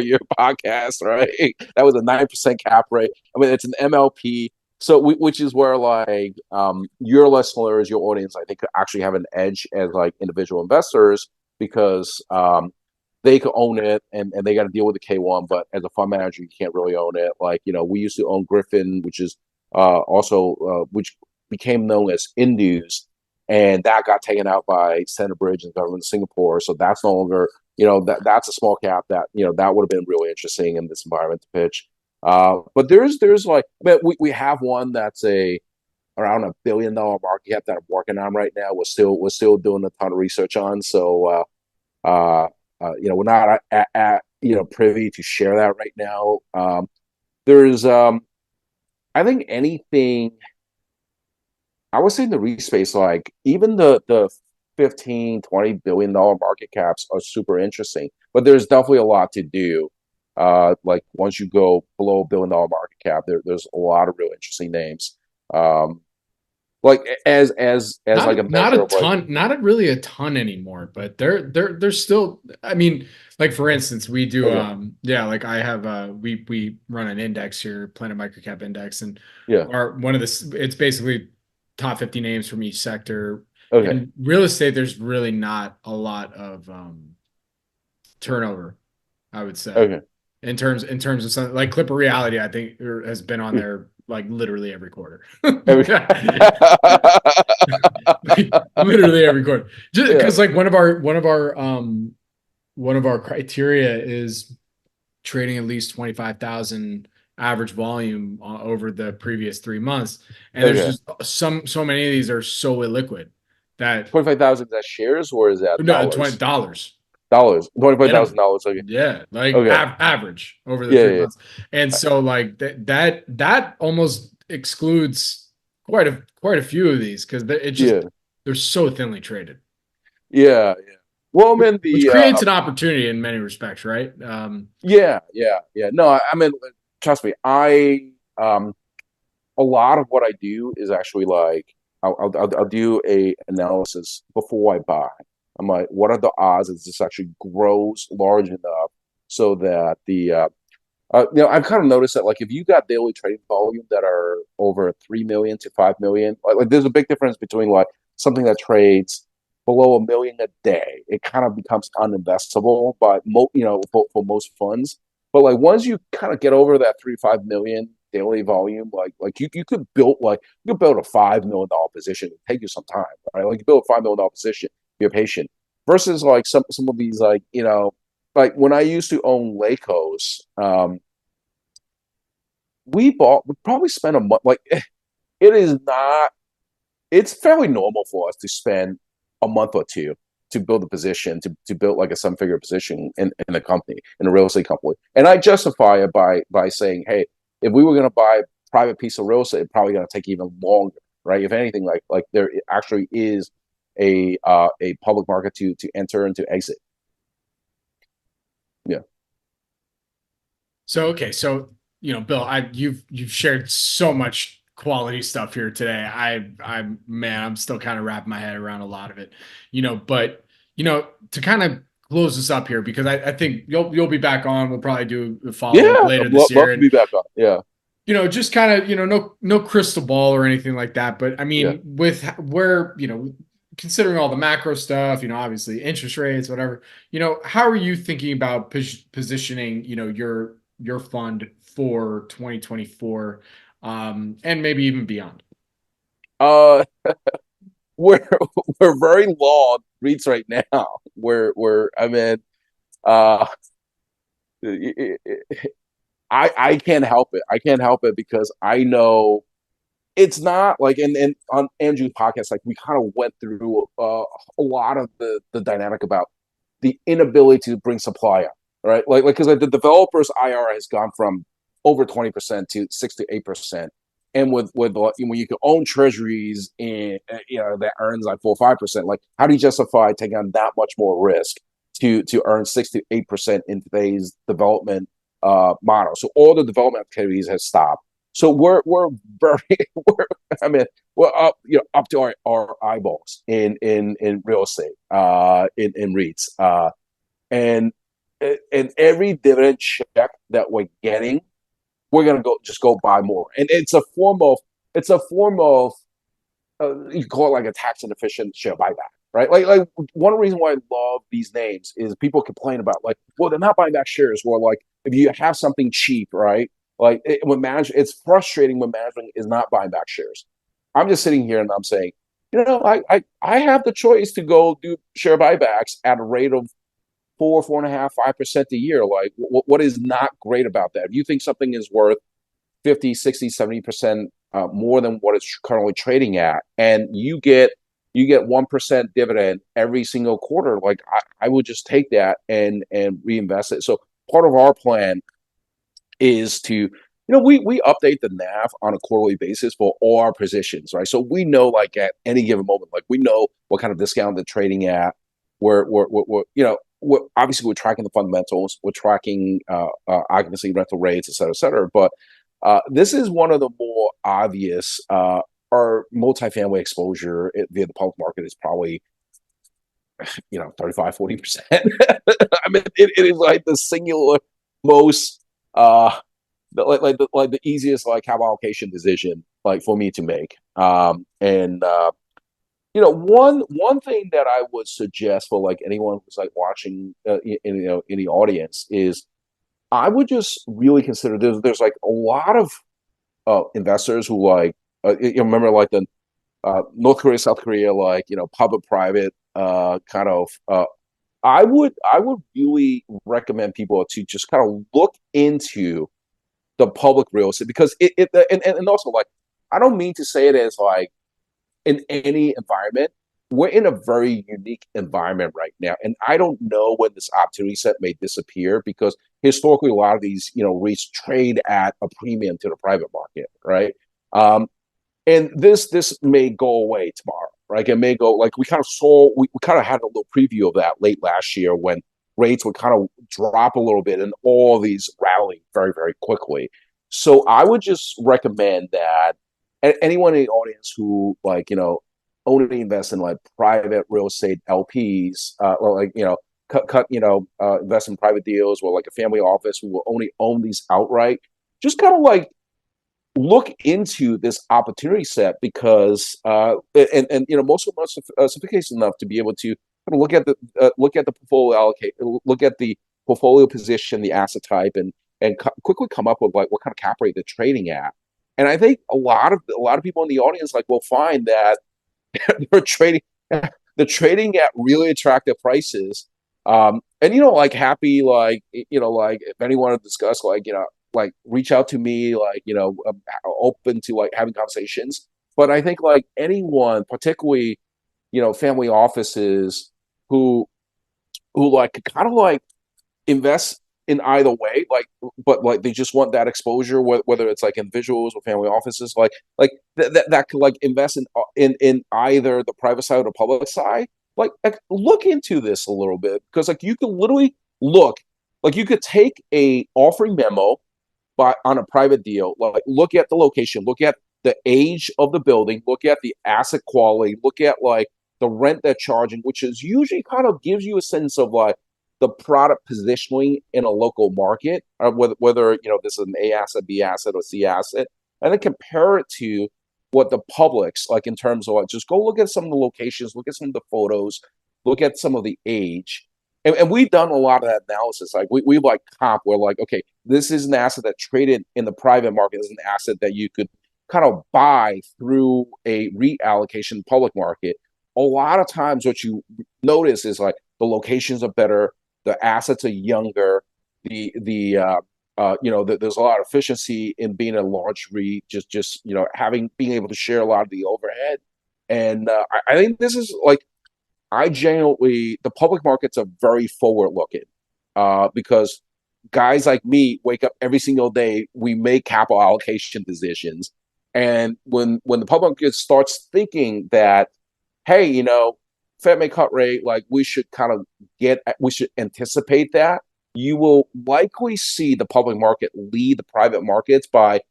S2: your podcast, right? That was a 9% cap rate. I mean, it's an MLP, so which is where like your listeners, your audience, I think, could actually have an edge as like individual investors because they could own it and they got to deal with the K1, but as a fund manager, you can't really own it. Like, we used to own Griffin, which is which became known as Indus, and that got taken out by Centerbridge and government of Singapore. So that's no longer, that's a small cap that, that would have been really interesting in this environment to pitch. But there's like, I mean, we have one that's around $1 billion market cap that I'm working on right now. We're still doing a ton of research on. So, we're not at privy to share that right now. There's I think anything I would say in the REIT space, like even the 15-20 billion dollar market caps are super interesting, but there's definitely a lot to do. Like once you go below $1 billion market cap, there's a lot of real interesting names. Like as like a
S1: not
S2: measure
S1: a
S2: of like,
S1: ton, not really a ton anymore, but they're still. I mean, like for instance, we do like I have we run an index here, Planet MicroCap Index, and
S2: yeah,
S1: it's basically top 50 names from each sector.
S2: okay,
S1: In real estate, there's really not a lot of turnover, I would say.
S2: okay.
S1: In terms of something like Clipper Reality, I think has been on there like literally every quarter.
S2: Every-
S1: Like, literally every quarter. Just
S2: yeah,
S1: because like one of our criteria is trading at least 25,000 average volume over the previous 3 months. And there's
S2: okay.
S1: just so many of these are so illiquid that
S2: 25,000, is that shares or is that
S1: no,
S2: dollars?
S1: $20.
S2: Dollars. $25,000. Okay.
S1: Yeah, like
S2: Okay.
S1: average over the
S2: Yeah,
S1: 3 months. And so like that almost excludes quite a few of these because
S2: yeah,
S1: they're so thinly traded.
S2: yeah, yeah. Well, man,
S1: Which creates an opportunity in many respects, right?
S2: yeah, yeah, yeah. No, I mean, trust me, a lot of what I do is actually like I'll do a analysis before I buy. I'm like, what are the odds that this actually grows large enough so that I've kind of noticed that like if you got daily trading volume that are over 3 million to 5 million, like there's a big difference between like something that trades below 1 million a day. It kind of becomes uninvestable, but for most funds. But like once you kind of get over that 3-5 million daily volume, like you could build a $5 million position. It'd take you some time, right? Like you build a $5 million position, you're patient. Versus like some of these like when I used to own Lakos, we probably spent a month. Like it is not. It's fairly normal for us to spend a month or two to build a position, to build like a 7-figure position in a company, in a real estate company. And I justify it by saying, hey, if we were going to buy a private piece of real estate, it's probably going to take even longer, right? If anything, like there actually is a public market to enter and to exit.
S1: So Bill, you've shared so much quality stuff here today. I'm still kind of wrapping my head around a lot of it, but to kind of close this up here, because I think you'll be back on. We'll probably do a follow up
S2: Yeah,
S1: later
S2: I'd
S1: this
S2: love
S1: year,
S2: to be
S1: and
S2: back on. Yeah,
S1: just kind of, no crystal ball or anything like that. But I
S2: yeah.
S1: mean, with where, considering all the macro stuff, obviously interest rates, whatever, how are you thinking about positioning, your fund for 2024, and maybe even beyond?
S2: Uh, we're we're very long REITs right now. We're I mean, uh, I can't help it. I can't help it because I know it's not like, and on Andrew's podcast, like we kind of went through a lot of the dynamic about the inability to bring supply up, right? Like because the developers IR has gone from over 20% to 6 to 8%, and with when you can own treasuries in that earns like 4 or 5%, like how do you justify taking on that much more risk to earn 6 to 8% in today's development model? So all the development activities has stopped. So we're very I mean we're up up to our eyeballs in real estate in REITs and every dividend check that we're getting, we're gonna go buy more, and it's a form of you can call it like a tax inefficient share buyback, right? Like one reason why I love these names is people complain about like, well, they're not buying back shares. Well, like if you have something cheap, right? Like when management, it's frustrating when management is not buying back shares. I'm just sitting here and I'm saying, I have the choice to go do share buybacks at a rate of 4.5, 5% a year. Like what is not great about that? If you think something is worth 50, 60, 70% more than what it's currently trading at, and you get 1% dividend every single quarter, like I would just take that and reinvest it. So part of our plan is to we update the NAV on a quarterly basis for all our positions, right? So we know like at any given moment, like we know what kind of discount they're trading at. We're obviously we're tracking the fundamentals, we're tracking occupancy, rental rates, et cetera. But this is one of the more obvious. Our multifamily exposure via the public market is probably 35, 40%. I mean, it is like the singular most the easiest like capital allocation decision like for me to make. And one thing that I would suggest for like anyone who's like watching in the audience is I would just really consider there's like a lot of investors who like remember like the North Korea, South Korea, like public private kind of. I would really recommend people to just kind of look into the public real estate because and also like I don't mean to say it as like in any environment. We're in a very unique environment right now, and I don't know when this opportunity set may disappear because historically a lot of these REITs trade at a premium to the private market, right? And this may go away tomorrow, right? It may go like we kind of saw. We kind of had a little preview of that late last year when rates would kind of drop a little bit and all these rallying very very quickly. So I would just recommend that anyone in the audience who like only invest in like private real estate LPs, or like cut invest in private deals or like a family office who will only own these outright. Just kind of like look into this opportunity set because and most of them are sophisticated enough to be able to kind of look at the portfolio allocate, look at the portfolio position, the asset type, and quickly come up with like what kind of cap rate they're trading at. And I think a lot of people in the audience like will find that they're trading they're trading at really attractive prices. And like happy like like if anyone want to discuss like reach out to me like open to like having conversations. But I think like anyone, particularly family offices who like kind of like invest in either way, like but like they just want that exposure, whether it's like individuals or family offices, that could like invest in either the private side or the public side. Like look into this a little bit because like you can literally look Like you could take a offering memo on a private deal, like look at the location, look at the age of the building, look at the asset quality, look at like the rent they're charging, which is usually kind of gives you a sense of like the product positioning in a local market, or whether this is an A asset, B asset, or C asset, and then compare it to what the public's like in terms of like just go look at some of the locations, look at some of the photos, look at some of the age. And we've done a lot of that analysis. Like we like comp, we're like, okay, this is an asset that traded in the private market. This is an asset that you could kind of buy through a REIT allocation in the public market. A lot of times what you notice is like the locations are better, the assets are younger, there's a lot of efficiency in being a large REIT, just being able to share a lot of the overhead. And I think this is like, the public markets are very forward looking because guys like me wake up every single day. We make capital allocation decisions. And when the public market starts thinking that, hey, Fed may cut rate, like we should anticipate that, you will likely see the public market lead the private markets by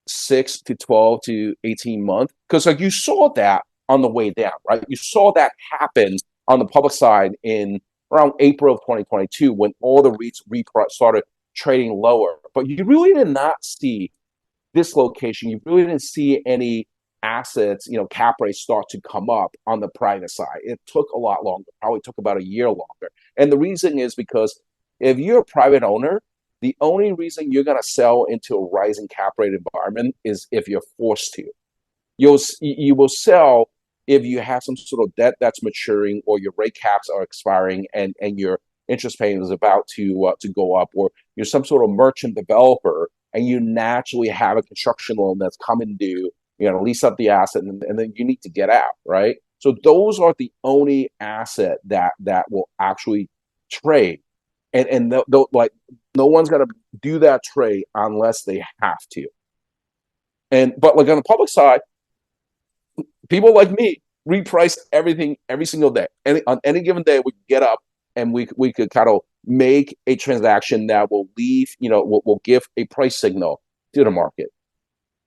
S2: 6 to 12 to 18 months. Because like you saw that on the way down, right? You saw that happen on the public side in around April of 2022 when all the REITs started trading lower. But you really did not see dislocation. You really didn't see any assets, cap rates start to come up on the private side. It took a lot longer, probably took about a year longer. And the reason is because if you're a private owner, the only reason you're going to sell into a rising cap rate environment is if you're forced to. You will sell if you have some sort of debt that's maturing or your rate caps are expiring and your interest payment is about to go up, or you're some sort of merchant developer and you naturally have a construction loan that's coming due, lease up the asset and then you need to get out, right? So those are the only asset that will actually trade. And no one's going to do that trade unless they have to. But like on the public side, people like me reprice everything every single day. On any given day, we could get up and we could kind of make a transaction that will leave, will give a price signal to the market.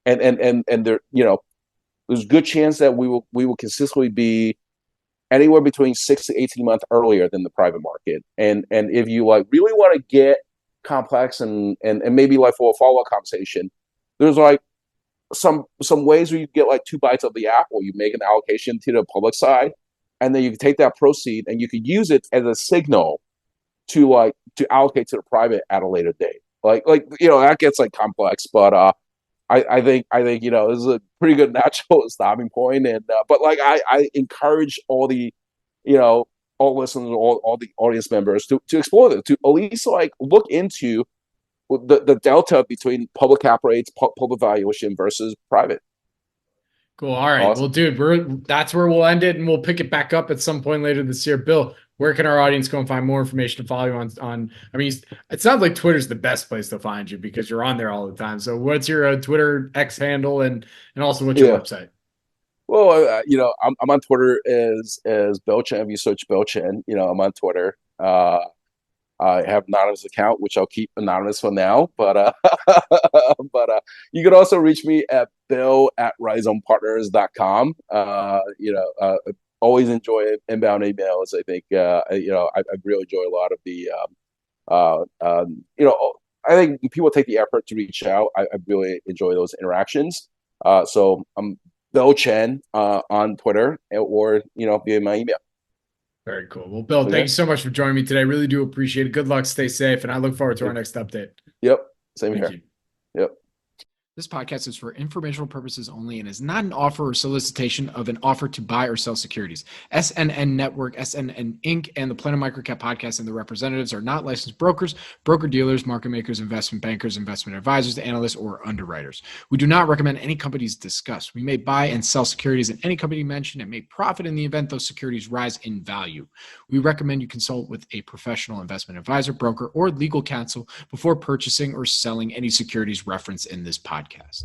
S2: And there, there's a good chance that we will consistently be anywhere between 6 to 18 months earlier than the private market. And if you like really want to get complex and maybe like for a follow-up conversation, there's like some ways where you get like 2 bites of the apple. You make an allocation to the public side, and then you can take that proceed and you can use it as a signal to allocate to the private at a later date. Like that gets like complex, but I think this is a pretty good natural stopping point. And but like I encourage all the all listeners, all the audience members to explore this, to at least like look into the delta between public cap rates, public valuation versus private.
S1: Cool. All right. Awesome. Well, dude, that's where we'll end it, and we'll pick it back up at some point later this year. Bill, where can our audience go and find more information to follow you on? I mean, it sounds like Twitter's the best place to find you because you're on there all the time. So what's your Twitter X handle and also what's your website?
S2: Well, I'm on Twitter as Bill Chen. If you search Bill Chen, I'm on Twitter. I have an anonymous account, which I'll keep anonymous for now. But you can also reach me at bill@rhizomepartners.com. Always enjoy inbound emails. I think I really enjoy a lot of the I think people take the effort to reach out. I really enjoy those interactions. So I'm Bill Chen on Twitter or via my email.
S1: Very cool. Well, Bill, thank you so much for joining me today. I really do appreciate it. Good luck. Stay safe. And I look forward to our next update.
S2: Yep. Same here. Yep.
S1: This podcast is for informational purposes only and is not an offer or solicitation of an offer to buy or sell securities. SNN Network, SNN Inc., and the Planet MicroCap Podcast and the representatives are not licensed brokers, broker-dealers, market makers, investment bankers, investment advisors, analysts, or underwriters. We do not recommend any companies discussed. We may buy and sell securities in any company mentioned and may profit in the event those securities rise in value. We recommend you consult with a professional investment advisor, broker, or legal counsel before purchasing or selling any securities referenced in this podcast.